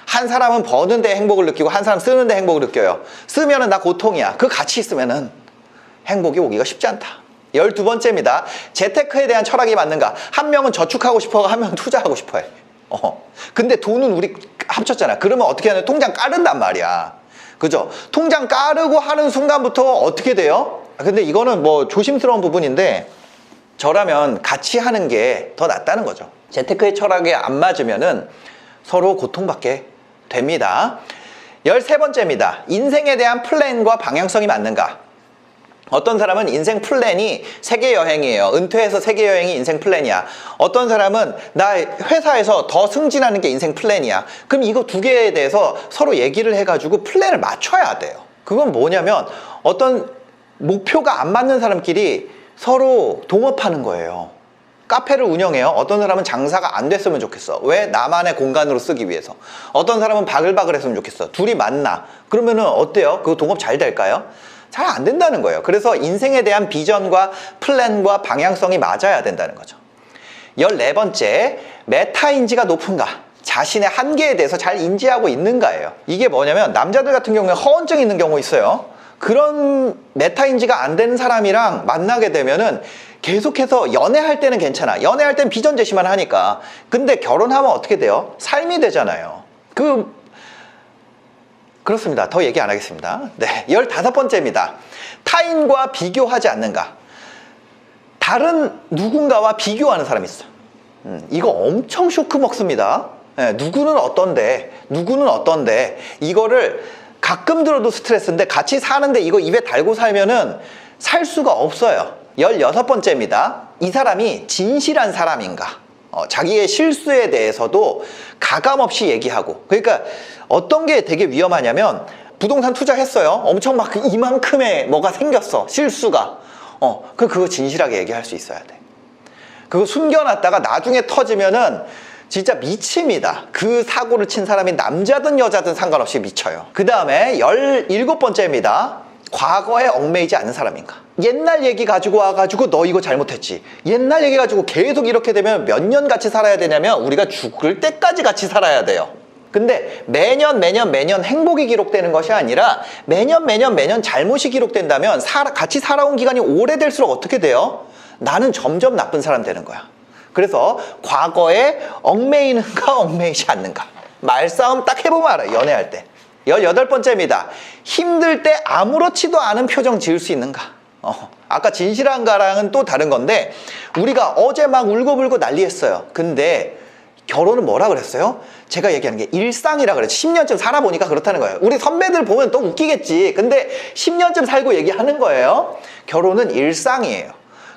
한 사람은 버는데 행복을 느끼고 한 사람은 쓰는데 행복을 느껴요. 쓰면은 나 고통이야. 그 같이 있으면은 행복이 오기가 쉽지 않다. 12번째입니다. 재테크에 대한 철학이 맞는가? 한 명은 저축하고 싶어, 한 명은 투자하고 싶어 해. 근데 돈은 우리 합쳤잖아. 그러면 어떻게 하냐? 통장 까른단 말이야. 그죠? 통장 까르고 하는 순간부터 어떻게 돼요? 근데 이거는 뭐 조심스러운 부분인데 저라면 같이 하는 게 더 낫다는 거죠. 재테크의 철학에 안 맞으면은 서로 고통받게 됩니다. 13번째입니다. 인생에 대한 플랜과 방향성이 맞는가? 어떤 사람은 인생 플랜이 세계 여행이에요. 은퇴해서 세계 여행이 인생 플랜이야. 어떤 사람은 나 회사에서 더 승진하는 게 인생 플랜이야. 그럼 이거 두 개에 대해서 서로 얘기를 해가지고 플랜을 맞춰야 돼요. 그건 뭐냐면 어떤 목표가 안 맞는 사람끼리 서로 동업하는 거예요. 카페를 운영해요. 어떤 사람은 장사가 안 됐으면 좋겠어. 왜? 나만의 공간으로 쓰기 위해서. 어떤 사람은 바글바글 했으면 좋겠어. 둘이 만나. 그러면은 어때요? 그 동업 잘 될까요? 잘 안 된다는 거예요. 그래서 인생에 대한 비전과 플랜과 방향성이 맞아야 된다는 거죠. 14번째, 메타인지가 높은가? 자신의 한계에 대해서 잘 인지하고 있는가예요. 이게 뭐냐면 남자들 같은 경우에 허언증이 있는 경우 있어요. 그런 메타인지가 안 되는 사람이랑 만나게 되면은 계속해서 연애할 때는 괜찮아. 연애할 땐 비전 제시만 하니까. 근데 결혼하면 어떻게 돼요? 삶이 되잖아요. 그렇습니다. 더 얘기 안 하겠습니다. 네, 15번째입니다. 타인과 비교하지 않는가? 다른 누군가와 비교하는 사람이 있어. 이거 엄청 쇼크 먹습니다. 네, 누구는 어떤데 이거를 가끔 들어도 스트레스인데 같이 사는데 이거 입에 달고 살면은 살 수가 없어요. 16번째입니다. 이 사람이 진실한 사람인가? 자기의 실수에 대해서도 가감없이 얘기하고. 그러니까 어떤 게 되게 위험하냐면 부동산 투자했어요. 엄청 막 이만큼의 뭐가 생겼어. 실수가. 그거 진실하게 얘기할 수 있어야 돼. 그거 숨겨놨다가 나중에 터지면은 진짜 미칩니다. 그 사고를 친 사람이 남자든 여자든 상관없이 미쳐요. 그 다음에 17번째입니다. 과거에 얽매이지 않는 사람인가? 옛날 얘기 가지고 와가지고 너 이거 잘못했지. 옛날 얘기 가지고 계속 이렇게 되면 몇 년 같이 살아야 되냐면 우리가 죽을 때까지 같이 살아야 돼요. 근데 매년 행복이 기록되는 것이 아니라 매년 잘못이 기록된다면 같이 살아온 기간이 오래될수록 어떻게 돼요? 나는 점점 나쁜 사람 되는 거야. 그래서 과거에 얽매이는가 얽매이지 않는가. 말싸움 딱 해보면 알아요. 연애할 때. 18번째입니다. 힘들 때 아무렇지도 않은 표정 지을 수 있는가. 아까 진실한가랑은 또 다른 건데 우리가 어제 막 울고불고 난리했어요. 근데 결혼은 뭐라 그랬어요? 제가 얘기하는 게 일상이라 그랬죠. 10년쯤 살아보니까 그렇다는 거예요. 우리 선배들 보면 또 웃기겠지. 근데 10년쯤 살고 얘기하는 거예요. 결혼은 일상이에요.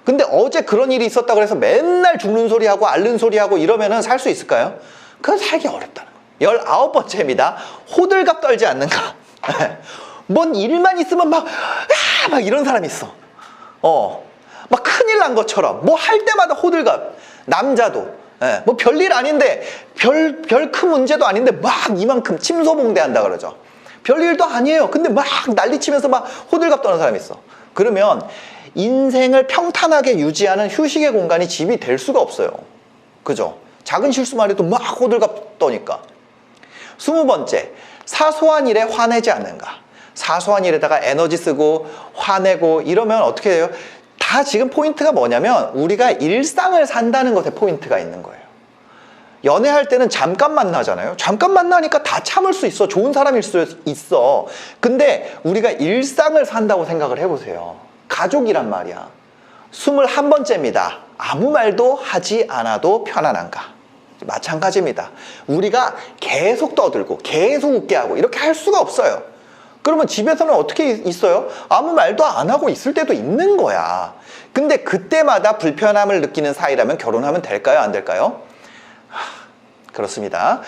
근데 어제 그런 일이 있었다고 해서 맨날 죽는 소리하고 앓는 소리하고 이러면은 살 수 있을까요? 그건 살기 어렵다는 거예요. 19번째입니다. 호들갑 떨지 않는가. 뭔 일만 있으면 막 이런 사람이 있어. 막 큰일 난 것처럼 뭐 할 때마다 호들갑. 남자도 뭐 별일 아닌데 별 큰 문제도 아닌데 막 이만큼 침소봉대한다 그러죠. 별일도 아니에요. 근데 막 난리치면서 막 호들갑 떠는 사람이 있어. 그러면 인생을 평탄하게 유지하는 휴식의 공간이 집이 될 수가 없어요. 그죠? 작은 실수만 해도 막 호들갑 떠니까. 20번째, 사소한 일에 화내지 않는가. 사소한 일에다가 에너지 쓰고 화내고 이러면 어떻게 돼요? 다 지금 포인트가 뭐냐면 우리가 일상을 산다는 것에 포인트가 있는 거예요. 연애할 때는 잠깐 만나잖아요. 잠깐 만나니까 다 참을 수 있어. 좋은 사람일 수 있어. 근데 우리가 일상을 산다고 생각을 해보세요. 가족이란 말이야. 21번째입니다. 아무 말도 하지 않아도 편안한가. 마찬가지입니다. 우리가 계속 떠들고 계속 웃게 하고 이렇게 할 수가 없어요. 그러면 집에서는 어떻게 있어요? 아무 말도 안 하고 있을 때도 있는 거야. 근데 그때마다 불편함을 느끼는 사이라면 결혼하면 될까요? 안 될까요? 그렇습니다.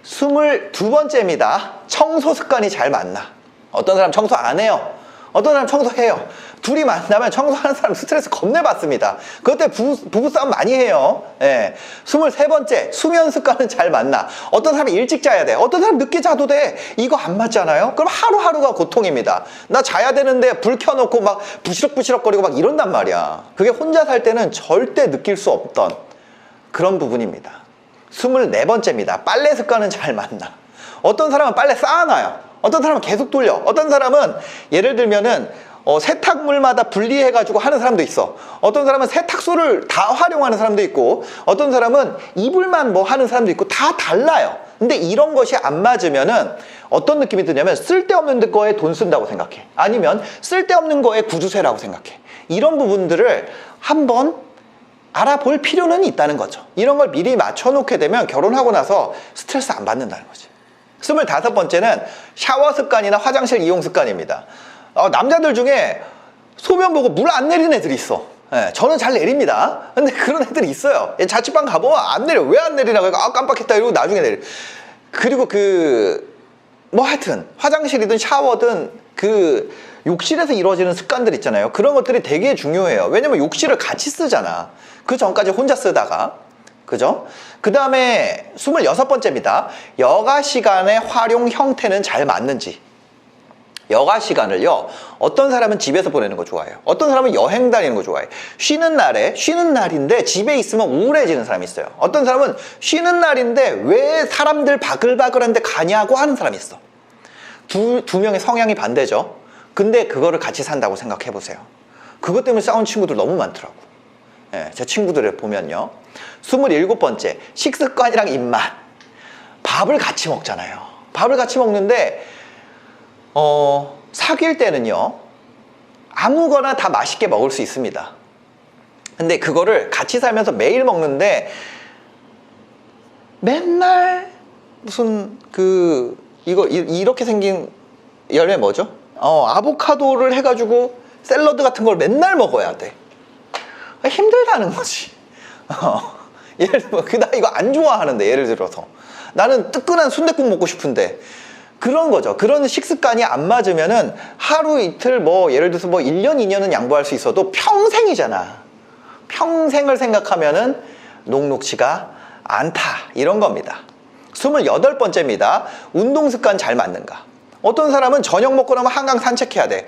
22번째입니다. 청소 습관이 잘 맞나? 어떤 사람 청소 안 해요. 어떤 사람 청소해요. 둘이 만나면 청소하는 사람 스트레스 겁내 받습니다. 그것 때문에 부부싸움 많이 해요. 23번째, 수면 습관은 잘 맞나? 어떤 사람이 일찍 자야 돼. 어떤 사람 늦게 자도 돼. 이거 안 맞잖아요? 그럼 하루하루가 고통입니다. 나 자야 되는데 불 켜놓고 막 부시럭부시럭거리고 막 이런단 말이야. 그게 혼자 살 때는 절대 느낄 수 없던 그런 부분입니다. 24번째입니다. 빨래 습관은 잘 맞나? 어떤 사람은 빨래 쌓아놔요. 어떤 사람은 계속 돌려. 어떤 사람은 예를 들면은 세탁물마다 분리해가지고 하는 사람도 있어. 어떤 사람은 세탁소를 다 활용하는 사람도 있고 어떤 사람은 이불만 뭐 하는 사람도 있고 다 달라요. 근데 이런 것이 안 맞으면은 어떤 느낌이 드냐면 쓸데없는 거에 돈 쓴다고 생각해. 아니면 쓸데없는 거에 구두쇠라고 생각해. 이런 부분들을 한번 알아볼 필요는 있다는 거죠. 이런 걸 미리 맞춰놓게 되면 결혼하고 나서 스트레스 안 받는다는 거지. 25번째는 샤워 습관이나 화장실 이용 습관입니다. 남자들 중에 소변 보고 물 안 내리는 애들이 있어. 저는 잘 내립니다. 근데 그런 애들이 있어요. 자취방 가보면 안 내려. 왜 안 내리나? 그러니까 깜빡했다 이러고 나중에 내려. 그리고 뭐 하여튼 화장실이든 샤워든 욕실에서 이루어지는 습관들 있잖아요. 그런 것들이 되게 중요해요. 왜냐면 욕실을 같이 쓰잖아. 그 전까지 혼자 쓰다가. 그죠? 그 다음에 26번째입니다. 여가 시간의 활용 형태는 잘 맞는지. 여가 시간을요, 어떤 사람은 집에서 보내는 거 좋아해요. 어떤 사람은 여행 다니는 거 좋아해요. 쉬는 날인데 집에 있으면 우울해지는 사람이 있어요. 어떤 사람은 쉬는 날인데 왜 사람들 바글바글한데 가냐고 하는 사람이 있어. 두 명의 성향이 반대죠. 근데 그거를 같이 산다고 생각해 보세요. 그것 때문에 싸운 친구들 너무 많더라고. 제 친구들을 보면요. 27번째, 식습관이랑 입맛. 밥을 같이 먹잖아요. 밥을 같이 먹는데 사귈 때는요, 아무거나 다 맛있게 먹을 수 있습니다. 근데 그거를 같이 살면서 매일 먹는데 맨날 무슨 이렇게 생긴 열매 뭐죠? 아보카도를 해가지고 샐러드 같은 걸 맨날 먹어야 돼. 힘들다는 거지. 예를 들면 나 이거 안 좋아하는데, 예를 들어서 나는 뜨끈한 순댓국 먹고 싶은데, 그런 거죠. 그런 식습관이 안 맞으면은 하루 이틀 예를 들어서 1년 2년은 양보할 수 있어도 평생이잖아. 평생을 생각하면은 녹록지가 않다, 이런 겁니다. 28번째입니다. 운동 습관 잘 맞는가? 어떤 사람은 저녁 먹고 나면 한강 산책해야 돼.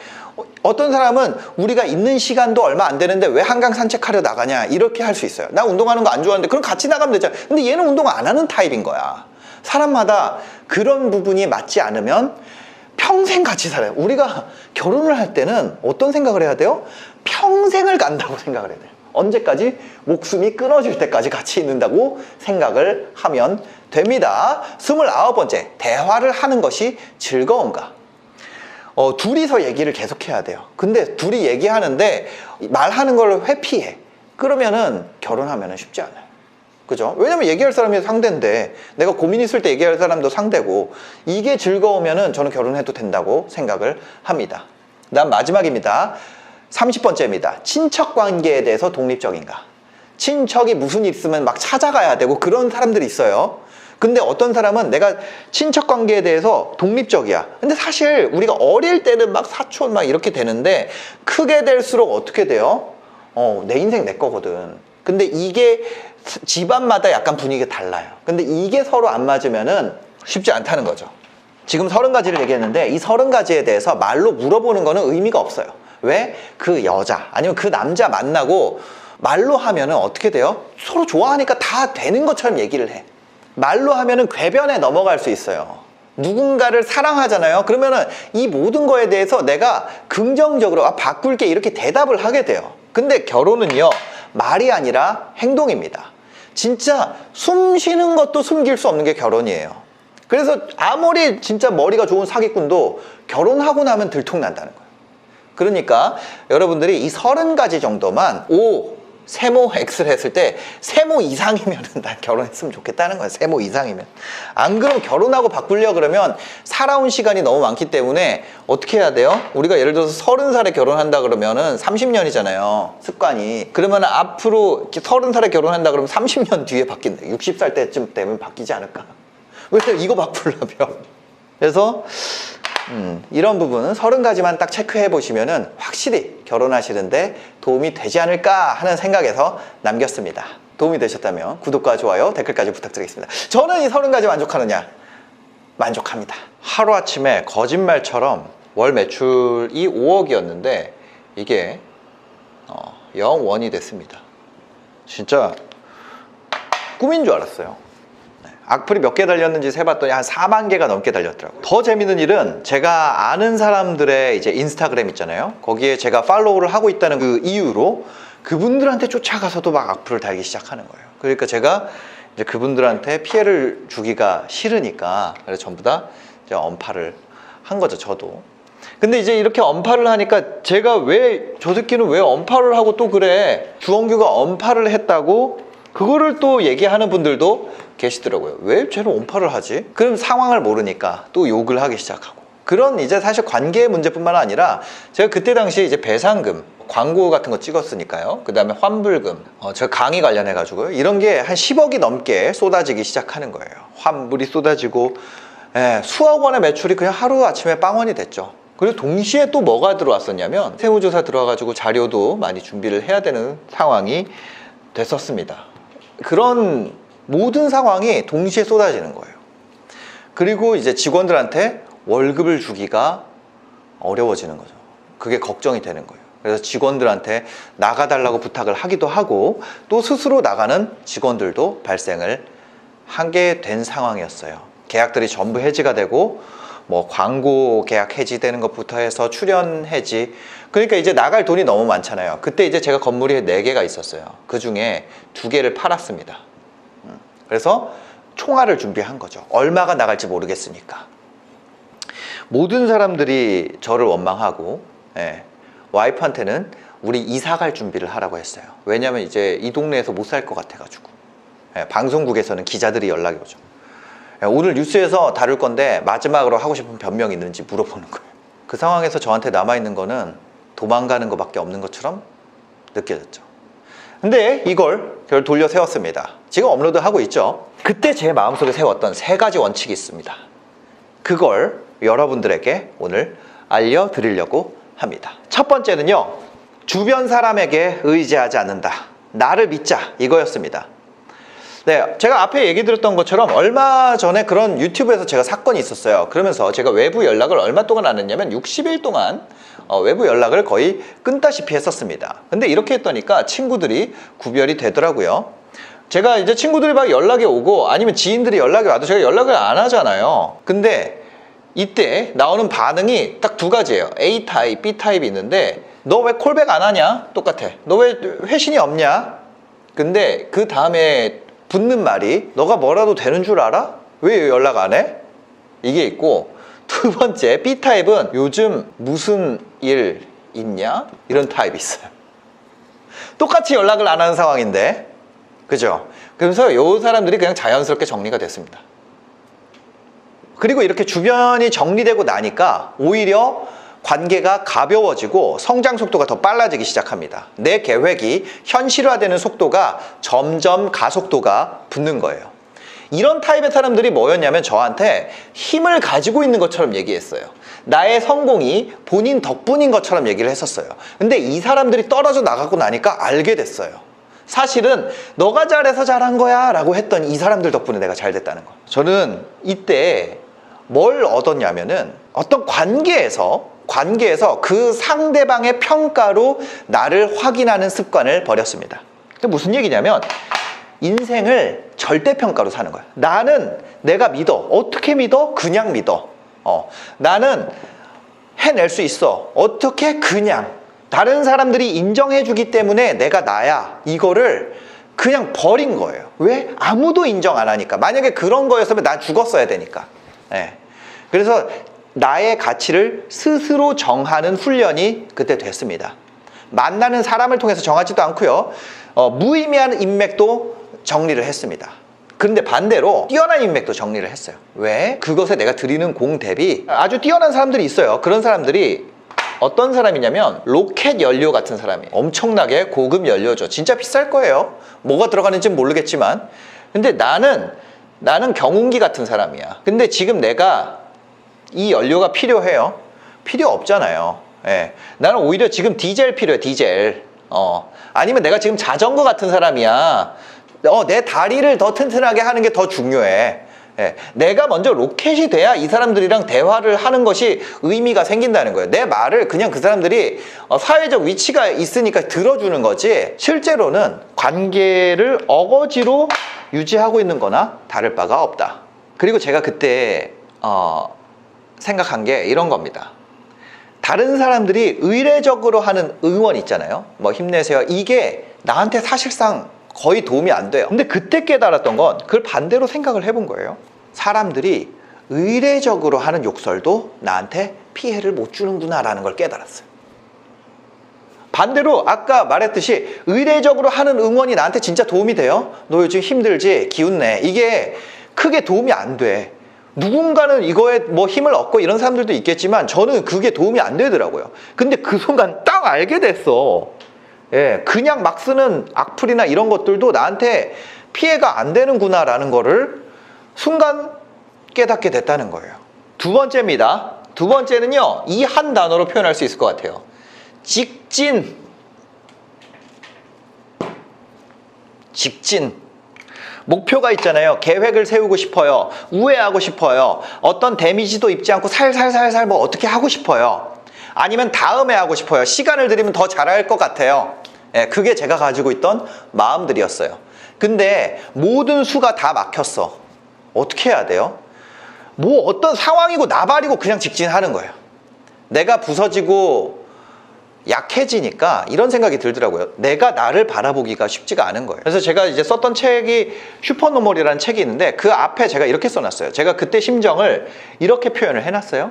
어떤 사람은 우리가 있는 시간도 얼마 안 되는데 왜 한강 산책하려 나가냐 이렇게 할 수 있어요. 나 운동하는 거 안 좋아하는데 그럼 같이 나가면 되잖아. 근데 얘는 운동 안 하는 타입인 거야. 사람마다 그런 부분이 맞지 않으면 평생 같이 살아요. 우리가 결혼을 할 때는 어떤 생각을 해야 돼요? 평생을 간다고 생각을 해야 돼요. 언제까지? 목숨이 끊어질 때까지 같이 있는다고 생각을 하면 됩니다. 29번째, 대화를 하는 것이 즐거운가? 둘이서 얘기를 계속 해야 돼요. 근데 둘이 얘기하는데 말하는 걸 회피해. 그러면은 결혼하면은 쉽지 않아요. 그죠? 왜냐면 얘기할 사람이 상대인데 내가 고민 있을 때 얘기할 사람도 상대고 이게 즐거우면은 저는 결혼해도 된다고 생각을 합니다. 그다음 마지막입니다. 30번째입니다. 친척 관계에 대해서 독립적인가? 친척이 무슨 일 있으면 막 찾아가야 되고 그런 사람들이 있어요. 근데 어떤 사람은 내가 친척 관계에 대해서 독립적이야. 근데 사실 우리가 어릴 때는 막 사촌 막 이렇게 되는데 크게 될수록 어떻게 돼요? 내 인생 내 거거든. 근데 이게 집안마다 약간 분위기가 달라요. 근데 이게 서로 안 맞으면은 쉽지 않다는 거죠. 지금 30가지를 얘기했는데 이 30가지에 대해서 말로 물어보는 거는 의미가 없어요. 왜? 그 여자 아니면 그 남자 만나고 말로 하면은 어떻게 돼요? 서로 좋아하니까 다 되는 것처럼 얘기를 해. 말로 하면은 궤변에 넘어갈 수 있어요. 누군가를 사랑하잖아요. 그러면은 이 모든 거에 대해서 내가 긍정적으로 바꿀게 이렇게 대답을 하게 돼요. 근데 결혼은요, 말이 아니라 행동입니다. 진짜 숨 쉬는 것도 숨길 수 없는 게 결혼이에요. 그래서 아무리 진짜 머리가 좋은 사기꾼도 결혼하고 나면 들통난다는 거예요. 그러니까 여러분들이 이 30가지 정도만 세모 X를 했을 때 세모 이상이면 난 결혼했으면 좋겠다는 거예요. 세모 이상이면. 안 그러면 결혼하고 바꾸려고 그러면 살아온 시간이 너무 많기 때문에 어떻게 해야 돼요? 우리가 예를 들어서 30살에 결혼한다 그러면은 30년이잖아요. 습관이. 그러면 앞으로 30살에 결혼한다 그러면 30년 뒤에 바뀐다. 60살 때쯤 되면 바뀌지 않을까? 왜냐면 이거 바꾸려면. 그래서 이런 부분은 30가지만 딱 체크해 보시면은 확실히 결혼하시는데 도움이 되지 않을까 하는 생각에서 남겼습니다. 도움이 되셨다면 구독과 좋아요, 댓글까지 부탁드리겠습니다. 저는 이 30가지 만족하느냐? 만족합니다. 하루아침에 거짓말처럼 월 매출이 5억이었는데 이게 0원이 됐습니다. 진짜 꿈인 줄 알았어요. 악플이 몇 개 달렸는지 세봤더니 한 4만 개가 넘게 달렸더라고요. 더 재밌는 일은 제가 아는 사람들의 이제 인스타그램 있잖아요. 거기에 제가 팔로우를 하고 있다는 그 이유로 그분들한테 쫓아가서도 막 악플을 달기 시작하는 거예요. 그러니까 제가 이제 그분들한테 피해를 주기가 싫으니까 그래서 전부 다 이제 언팔을 한 거죠, 저도. 근데 이제 이렇게 언팔을 하니까 제가 왜 저 새끼는 왜 언팔을 하고 또 그래? 주원규가 언팔을 했다고 그거를 또 얘기하는 분들도 계시더라고요. 왜 쟤는 언팔을 하지? 그럼 상황을 모르니까 또 욕을 하기 시작하고. 그런 이제 사실 관계의 문제뿐만 아니라 제가 그때 당시에 이제 배상금, 광고 같은 거 찍었으니까요. 그 다음에 환불금, 제가 강의 관련해가지고요. 이런 게 한 10억이 넘게 쏟아지기 시작하는 거예요. 환불이 쏟아지고, 수억 원의 매출이 그냥 하루아침에 빵원이 됐죠. 그리고 동시에 또 뭐가 들어왔었냐면 세무조사 들어와가지고 자료도 많이 준비를 해야 되는 상황이 됐었습니다. 그런 모든 상황이 동시에 쏟아지는 거예요. 그리고 이제 직원들한테 월급을 주기가 어려워지는 거죠. 그게 걱정이 되는 거예요. 그래서 직원들한테 나가달라고 부탁을 하기도 하고 또 스스로 나가는 직원들도 발생을 하게 된 상황이었어요. 계약들이 전부 해지가 되고 뭐 광고 계약 해지되는 것부터 해서 출연 해지, 그러니까 이제 나갈 돈이 너무 많잖아요. 그때 이제 제가 건물이 4개가 있었어요. 그 중에 2개를 팔았습니다. 그래서 총알을 준비한 거죠. 얼마가 나갈지 모르겠으니까. 모든 사람들이 저를 원망하고 와이프한테는 우리 이사 갈 준비를 하라고 했어요. 왜냐면 이제 이 동네에서 못 살 것 같아가지고. 방송국에서는 기자들이 연락이 오죠. 오늘 뉴스에서 다룰 건데 마지막으로 하고 싶은 변명이 있는지 물어보는 거예요. 그 상황에서 저한테 남아있는 거는 도망가는 것밖에 없는 것처럼 느껴졌죠. 근데 이걸 결 돌려 세웠습니다. 지금 업로드하고 있죠. 그때 제 마음속에 세웠던 3가지 원칙이 있습니다. 그걸 여러분들에게 오늘 알려드리려고 합니다. 첫 번째는요, 주변 사람에게 의지하지 않는다. 나를 믿자, 이거였습니다. 네, 제가 앞에 얘기 드렸던 것처럼 얼마 전에 그런 유튜브에서 제가 사건이 있었어요. 그러면서 제가 외부 연락을 얼마 동안 안 했냐면 60일 동안 외부 연락을 거의 끊다시피 했었습니다. 근데 이렇게 했더니까 친구들이 구별이 되더라고요. 제가 이제 친구들이 막 연락이 오고 아니면 지인들이 연락이 와도 제가 연락을 안 하잖아요. 근데 이때 나오는 반응이 딱 두 가지예요. A타입, B타입이 있는데 너 왜 콜백 안 하냐? 똑같아. 너 왜 회신이 없냐? 근데 그 다음에 붙는 말이 너가 뭐라도 되는 줄 알아? 왜 연락 안 해? 이게 있고, 두 번째 B타입은 요즘 무슨 일 있냐? 이런 타입이 있어요. 똑같이 연락을 안 하는 상황인데, 그죠? 그래서 요 사람들이 그냥 자연스럽게 정리가 됐습니다. 그리고 이렇게 주변이 정리되고 나니까 오히려 관계가 가벼워지고 성장 속도가 더 빨라지기 시작합니다. 내 계획이 현실화되는 속도가 점점 가속도가 붙는 거예요. 이런 타입의 사람들이 뭐였냐면 저한테 힘을 가지고 있는 것처럼 얘기했어요. 나의 성공이 본인 덕분인 것처럼 얘기를 했었어요. 근데 이 사람들이 떨어져 나가고 나니까 알게 됐어요. 사실은 너가 잘해서 잘한 거야 라고 했던 이 사람들 덕분에 내가 잘 됐다는 거예요. 저는 이때 뭘 얻었냐면은 어떤 관계에서 그 상대방의 평가로 나를 확인하는 습관을 버렸습니다. 그게 무슨 얘기냐면 인생을 절대평가로 사는 거야. 나는 내가 믿어. 어떻게 믿어? 그냥 믿어. 나는 해낼 수 있어. 어떻게? 그냥. 다른 사람들이 인정해주기 때문에 내가 나야. 이거를 그냥 버린 거예요. 왜? 아무도 인정 안 하니까. 만약에 그런 거였으면 난 죽었어야 되니까. 그래서 나의 가치를 스스로 정하는 훈련이 그때 됐습니다. 만나는 사람을 통해서 정하지도 않고요. 무의미한 인맥도 정리를 했습니다. 그런데 반대로 뛰어난 인맥도 정리를 했어요. 왜? 그것에 내가 드리는 공 대비 아주 뛰어난 사람들이 있어요. 그런 사람들이 어떤 사람이냐면 로켓 연료 같은 사람이에요. 엄청나게 고급 연료죠. 진짜 비쌀 거예요. 뭐가 들어가는지는 모르겠지만. 근데 나는 경운기 같은 사람이야. 근데 지금 내가 이 연료가 필요해요? 필요 없잖아요. 나는 오히려 지금 디젤 필요해. 디젤. 아니면 내가 지금 자전거 같은 사람이야. 내 다리를 더 튼튼하게 하는 게 더 중요해. 내가 먼저 로켓이 돼야 이 사람들이랑 대화를 하는 것이 의미가 생긴다는 거예요. 내 말을 그냥 그 사람들이 사회적 위치가 있으니까 들어주는 거지, 실제로는 관계를 어거지로 유지하고 있는 거나 다를 바가 없다. 그리고 제가 그때 생각한 게 이런 겁니다. 다른 사람들이 의례적으로 하는 응원 있잖아요. 뭐 힘내세요. 이게 나한테 사실상 거의 도움이 안 돼요. 근데 그때 깨달았던 건 그걸 반대로 생각을 해본 거예요. 사람들이 의례적으로 하는 욕설도 나한테 피해를 못 주는구나 라는 걸 깨달았어요. 반대로 아까 말했듯이 의례적으로 하는 응원이 나한테 진짜 도움이 돼요? 너 요즘 힘들지? 기운내. 이게 크게 도움이 안 돼. 누군가는 이거에 뭐 힘을 얻고 이런 사람들도 있겠지만 저는 그게 도움이 안 되더라고요. 근데 그 순간 딱 알게 됐어. 그냥 막 쓰는 악플이나 이런 것들도 나한테 피해가 안 되는구나 라는 거를 순간 깨닫게 됐다는 거예요. 두 번째입니다. 두 번째는요, 이 한 단어로 표현할 수 있을 것 같아요. 직진. 목표가 있잖아요. 계획을 세우고 싶어요. 우회하고 싶어요. 어떤 데미지도 입지 않고 살살살살 뭐 어떻게 하고 싶어요. 아니면 다음에 하고 싶어요. 시간을 들이면 더 잘할 것 같아요. 그게 제가 가지고 있던 마음들이었어요. 근데 모든 수가 다 막혔어. 어떻게 해야 돼요? 뭐 어떤 상황이고 나발이고 그냥 직진하는 거예요. 내가 부서지고 약해지니까 이런 생각이 들더라고요. 내가 나를 바라보기가 쉽지가 않은 거예요. 그래서 제가 이제 썼던 책이 슈퍼노멀이라는 책이 있는데 그 앞에 제가 이렇게 써놨어요. 제가 그때 심정을 이렇게 표현을 해놨어요.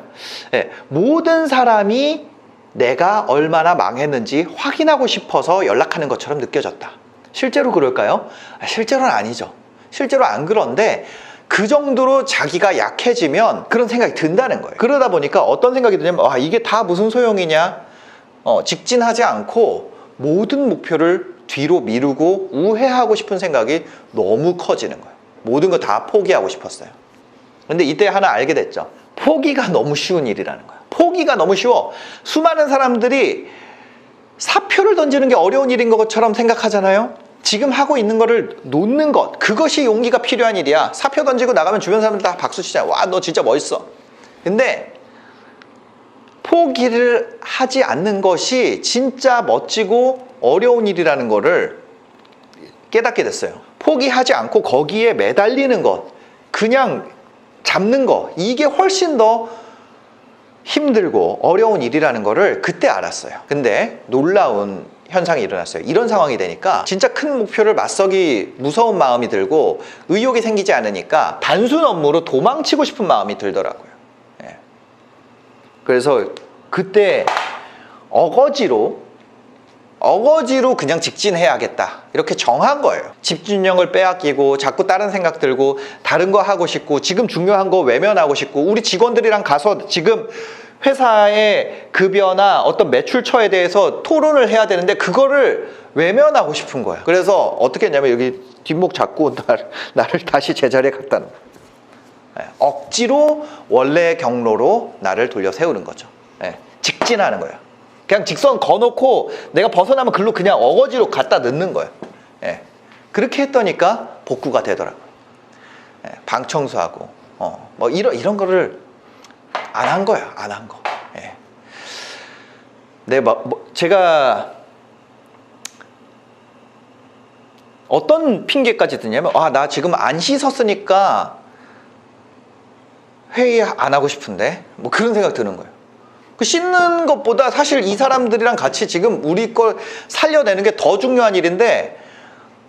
모든 사람이 내가 얼마나 망했는지 확인하고 싶어서 연락하는 것처럼 느껴졌다. 실제로 그럴까요? 실제로는 아니죠. 실제로 안 그런데 그 정도로 자기가 약해지면 그런 생각이 든다는 거예요. 그러다 보니까 어떤 생각이 드냐면 이게 다 무슨 소용이냐? 직진하지 않고 모든 목표를 뒤로 미루고 우회하고 싶은 생각이 너무 커지는 거예요. 모든 거 다 포기하고 싶었어요. 근데 이때 하나 알게 됐죠. 포기가 너무 쉬운 일이라는 거예요. 포기가 너무 쉬워. 수많은 사람들이 사표를 던지는 게 어려운 일인 것처럼 생각하잖아요. 지금 하고 있는 거를 놓는 것, 그것이 용기가 필요한 일이야. 사표 던지고 나가면 주변 사람들 다 박수 치잖아. 와, 너 진짜 멋있어. 근데 포기를 하지 않는 것이 진짜 멋지고 어려운 일이라는 거를 깨닫게 됐어요. 포기하지 않고 거기에 매달리는 것, 그냥 잡는 거, 이게 훨씬 더 힘들고 어려운 일이라는 거를 그때 알았어요. 근데 놀라운 현상이 일어났어요. 이런 상황이 되니까 진짜 큰 목표를 맞서기 무서운 마음이 들고 의욕이 생기지 않으니까 단순 업무로 도망치고 싶은 마음이 들더라고요. 예. 그래서 그때 어거지로 그냥 직진해야겠다 이렇게 정한 거예요. 집중력을 빼앗기고 자꾸 다른 생각 들고 다른 거 하고 싶고 지금 중요한 거 외면하고 싶고 우리 직원들이랑 가서 지금 회사의 급여나 어떤 매출처에 대해서 토론을 해야 되는데 그거를 외면하고 싶은 거야. 그래서 어떻게 했냐면 여기 뒷목 잡고 나를 다시 제자리에 갖다 놓은 거야. 억지로 원래의 경로로 나를 돌려 세우는 거죠. 직진하는 거야. 그냥 직선 거놓고 내가 벗어나면 글로 그냥 어거지로 갖다 넣는 거예요. 그렇게 했더니까 복구가 되더라고요. 방 청소하고 뭐 이런 거를 안 한 거야. 안 한 거. 제가 어떤 핑계까지 드냐면 나 지금 안 씻었으니까 회의 안 하고 싶은데 뭐 그런 생각 드는 거예요. 그 씻는 것보다 사실 이 사람들이랑 같이 지금 우리 걸 살려내는 게 더 중요한 일인데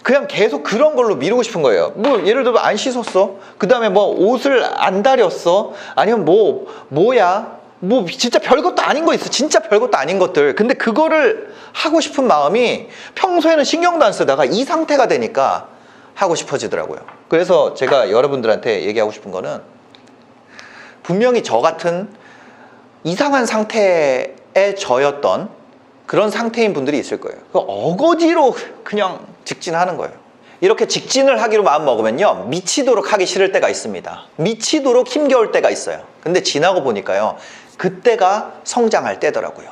그냥 계속 그런 걸로 미루고 싶은 거예요. 뭐 예를 들면 안 씻었어. 그 다음에 뭐 옷을 안 다렸어. 아니면 뭐야. 뭐 진짜 별것도 아닌 거 있어. 진짜 별것도 아닌 것들. 근데 그거를 하고 싶은 마음이 평소에는 신경도 안 쓰다가 이 상태가 되니까 하고 싶어지더라고요. 그래서 제가 여러분들한테 얘기하고 싶은 거는 분명히 저 같은 이상한 상태에 저였던 그런 상태인 분들이 있을 거예요. 어거지로 그냥 직진하는 거예요. 이렇게 직진을 하기로 마음 먹으면요 미치도록 하기 싫을 때가 있습니다. 미치도록 힘겨울 때가 있어요. 근데 지나고 보니까요 그때가 성장할 때더라고요.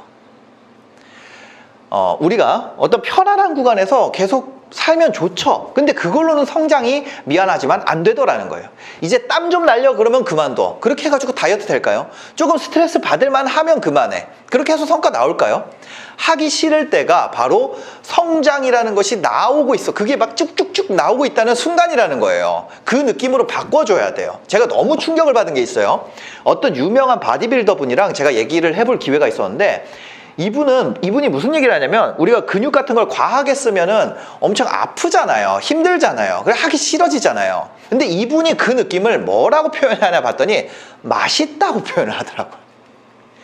우리가 어떤 편안한 구간에서 계속 살면 좋죠. 근데 그걸로는 성장이 미안하지만 안 되더라는 거예요. 이제 땀 좀 날려 그러면 그만둬. 그렇게 해가지고 다이어트 될까요? 조금 스트레스 받을 만 하면 그만해. 그렇게 해서 성과 나올까요? 하기 싫을 때가 바로 성장이라는 것이 나오고 있어. 그게 막 쭉쭉쭉 나오고 있다는 순간이라는 거예요. 그 느낌으로 바꿔줘야 돼요. 제가 너무 충격을 받은 게 있어요. 어떤 유명한 바디빌더 분이랑 제가 얘기를 해볼 기회가 있었는데 이분이 무슨 얘기를 하냐면 우리가 근육 같은 걸 과하게 쓰면은 엄청 아프잖아요. 힘들잖아요. 그래 하기 싫어지잖아요. 근데 이분이 그 느낌을 뭐라고 표현하냐 봤더니 맛있다고 표현을 하더라고요.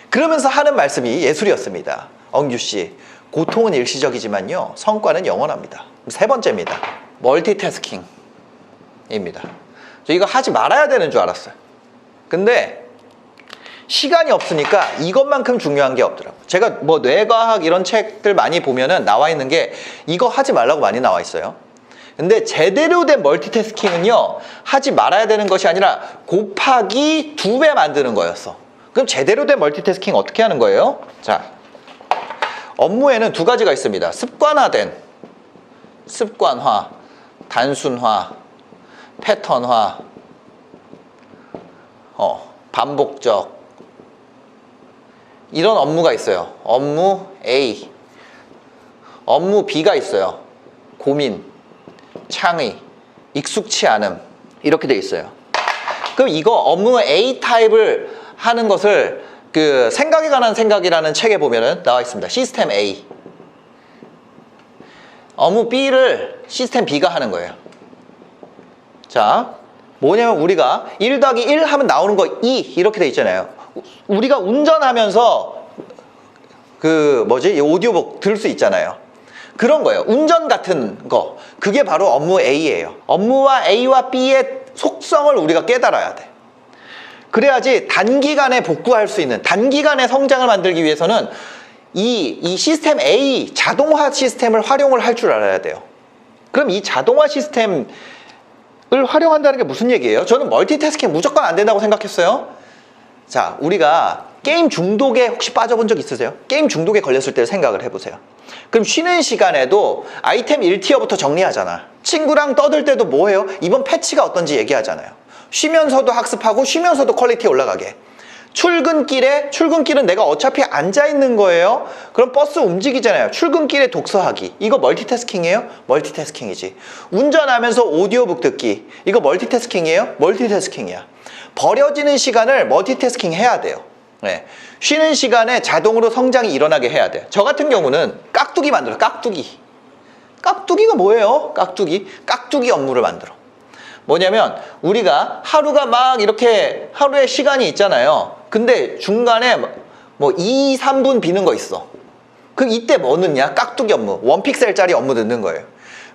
그러면서 하는 말씀이 예술이었습니다. 엉규씨, 고통은 일시적이지만요 성과는 영원합니다. 세 번째입니다. 멀티태스킹입니다. 저 이거 하지 말아야 되는 줄 알았어요. 근데 시간이 없으니까 이것만큼 중요한 게 없더라고요. 제가 뭐 뇌과학 이런 책들 많이 보면은 나와 있는 게 이거 하지 말라고 많이 나와 있어요. 근데 제대로 된 멀티태스킹은요 하지 말아야 되는 것이 아니라 곱하기 2배 만드는 거였어. 그럼 제대로 된 멀티태스킹 어떻게 하는 거예요? 자, 업무에는 두 가지가 있습니다. 습관화, 단순화, 패턴화, 반복적 이런 업무가 있어요. 업무 A, 업무 B가 있어요. 고민, 창의, 익숙치 않음 이렇게 돼 있어요. 그럼 이거 업무 A 타입을 하는 것을 그 생각에 관한 생각이라는 책에 보면은 나와 있습니다. 시스템 A. 업무 B를 시스템 B가 하는 거예요. 자, 뭐냐면 우리가 1 더하기 1 하면 나오는 거 2 이렇게 돼 있잖아요. 우리가 운전하면서 이 오디오북 들을 수 있잖아요. 그런 거예요. 운전 같은 거. 그게 바로 업무 A예요. 업무와 A와 B의 속성을 우리가 깨달아야 돼. 그래야지 단기간에 복구할 수 있는, 단기간에 성장을 만들기 위해서는 이 시스템 A, 자동화 시스템을 활용을 할 줄 알아야 돼요. 그럼 이 자동화 시스템을 활용한다는 게 무슨 얘기예요? 저는 멀티태스킹 무조건 안 된다고 생각했어요. 자, 우리가 게임 중독에 혹시 빠져본 적 있으세요? 게임 중독에 걸렸을 때 생각을 해보세요. 그럼 쉬는 시간에도 아이템 1티어부터 정리하잖아. 친구랑 떠들 때도 뭐 해요? 이번 패치가 어떤지 얘기하잖아요. 쉬면서도 학습하고 쉬면서도 퀄리티 올라가게. 출근길은 내가 어차피 앉아있는 거예요. 그럼 버스 움직이잖아요. 출근길에 독서하기. 이거 멀티태스킹이에요? 멀티태스킹이지. 운전하면서 오디오북 듣기. 이거 멀티태스킹이에요? 멀티태스킹이야. 버려지는 시간을 멀티태스킹 해야 돼요. 네. 쉬는 시간에 자동으로 성장이 일어나게 해야 돼요. 저 같은 경우는 깍두기 만들어요. 깍두기. 깍두기가 뭐예요? 깍두기 업무를 만들어. 뭐냐면 우리가 하루가 막 이렇게 하루에 시간이 있잖아요. 근데 중간에 뭐 2, 3분 비는 거 있어. 그럼 이때 뭐 넣냐? 깍두기 업무. 1픽셀짜리 업무 넣는 거예요.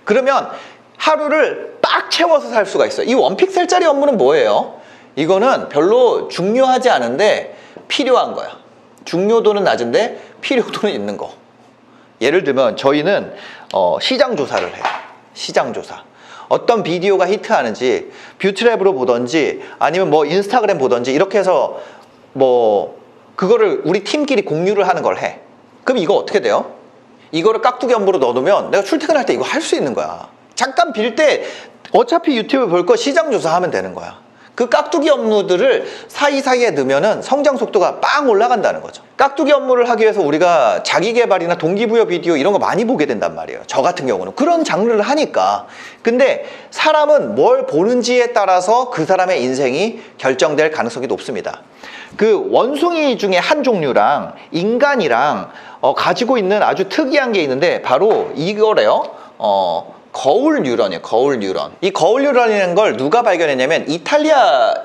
그러면 하루를 빡 채워서 살 수가 있어요. 이 1픽셀짜리 업무는 뭐예요? 이거는 별로 중요하지 않은데 필요한 거야. 중요도는 낮은데 필요도는 있는 거. 예를 들면 저희는 시장 조사를 해요. 시장 조사. 어떤 비디오가 히트하는지 뷰트랩으로 보던지 아니면 뭐 인스타그램 보던지 이렇게 해서 뭐 그거를 우리 팀끼리 공유를 하는 걸 해. 그럼 이거 어떻게 돼요? 이거를 깍두기 업무로 넣어놓으면 내가 출퇴근할 때 이거 할 수 있는 거야. 잠깐 빌 때 어차피 유튜브 볼 거 시장 조사하면 되는 거야. 그 깍두기 업무들을 사이사이에 넣으면은 성장 속도가 빵 올라간다는 거죠. 깍두기 업무를 하기 위해서 우리가 자기개발이나 동기부여 비디오 이런 거 많이 보게 된단 말이에요. 저 같은 경우는 그런 장르를 하니까. 근데 사람은 뭘 보는지에 따라서 그 사람의 인생이 결정될 가능성이 높습니다. 그 원숭이 중에 한 종류랑 인간이랑 가지고 있는 아주 특이한 게 있는데 바로 이거래요. 거울 뉴런이에요. 거울 뉴런. 이 거울 뉴런이라는 걸 누가 발견했냐면 이탈리아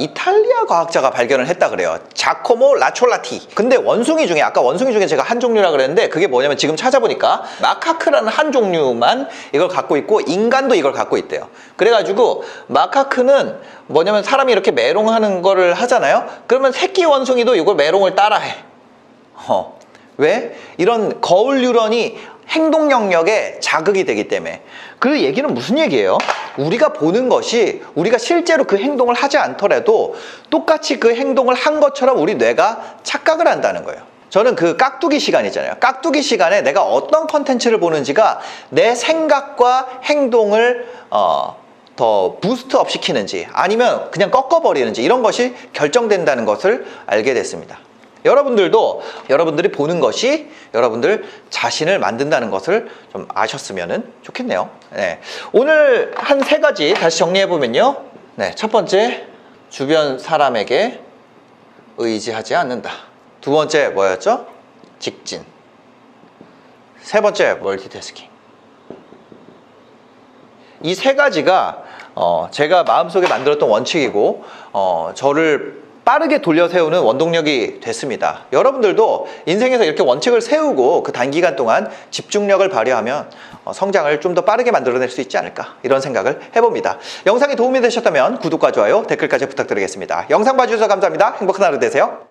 과학자가 발견을 했다 그래요. 자코모 라촐라티. 근데 원숭이 중에 아까 원숭이 중에 제가 한 종류라 그랬는데 그게 뭐냐면 지금 찾아보니까 마카크라는 한 종류만 이걸 갖고 있고 인간도 이걸 갖고 있대요. 그래가지고 마카크는 뭐냐면 사람이 이렇게 메롱하는 거를 하잖아요. 그러면 새끼 원숭이도 이걸 메롱을 따라해. 왜? 이런 거울 뉴런이 행동 영역에 자극이 되기 때문에. 그 얘기는 무슨 얘기예요? 우리가 보는 것이 우리가 실제로 그 행동을 하지 않더라도 똑같이 그 행동을 한 것처럼 우리 뇌가 착각을 한다는 거예요. 저는 그 깍두기 시간이잖아요. 깍두기 시간에 내가 어떤 컨텐츠를 보는지가 내 생각과 행동을 더 부스트업 시키는지 아니면 그냥 꺾어버리는지 이런 것이 결정된다는 것을 알게 됐습니다. 여러분들이 보는 것이 여러분들 자신을 만든다는 것을 좀 아셨으면 좋겠네요. 네. 오늘 한 3가지 다시 정리해보면요. 네. 첫 번째, 주변 사람에게 의지하지 않는다. 두 번째 뭐였죠? 직진. 세 번째, 멀티태스킹. 이 3가지가 제가 마음속에 만들었던 원칙이고 저를 빠르게 돌려 세우는 원동력이 됐습니다. 여러분들도 인생에서 이렇게 원칙을 세우고 그 단기간 동안 집중력을 발휘하면 성장을 좀 더 빠르게 만들어낼 수 있지 않을까 이런 생각을 해봅니다. 영상이 도움이 되셨다면 구독과 좋아요, 댓글까지 부탁드리겠습니다. 영상 봐주셔서 감사합니다. 행복한 하루 되세요.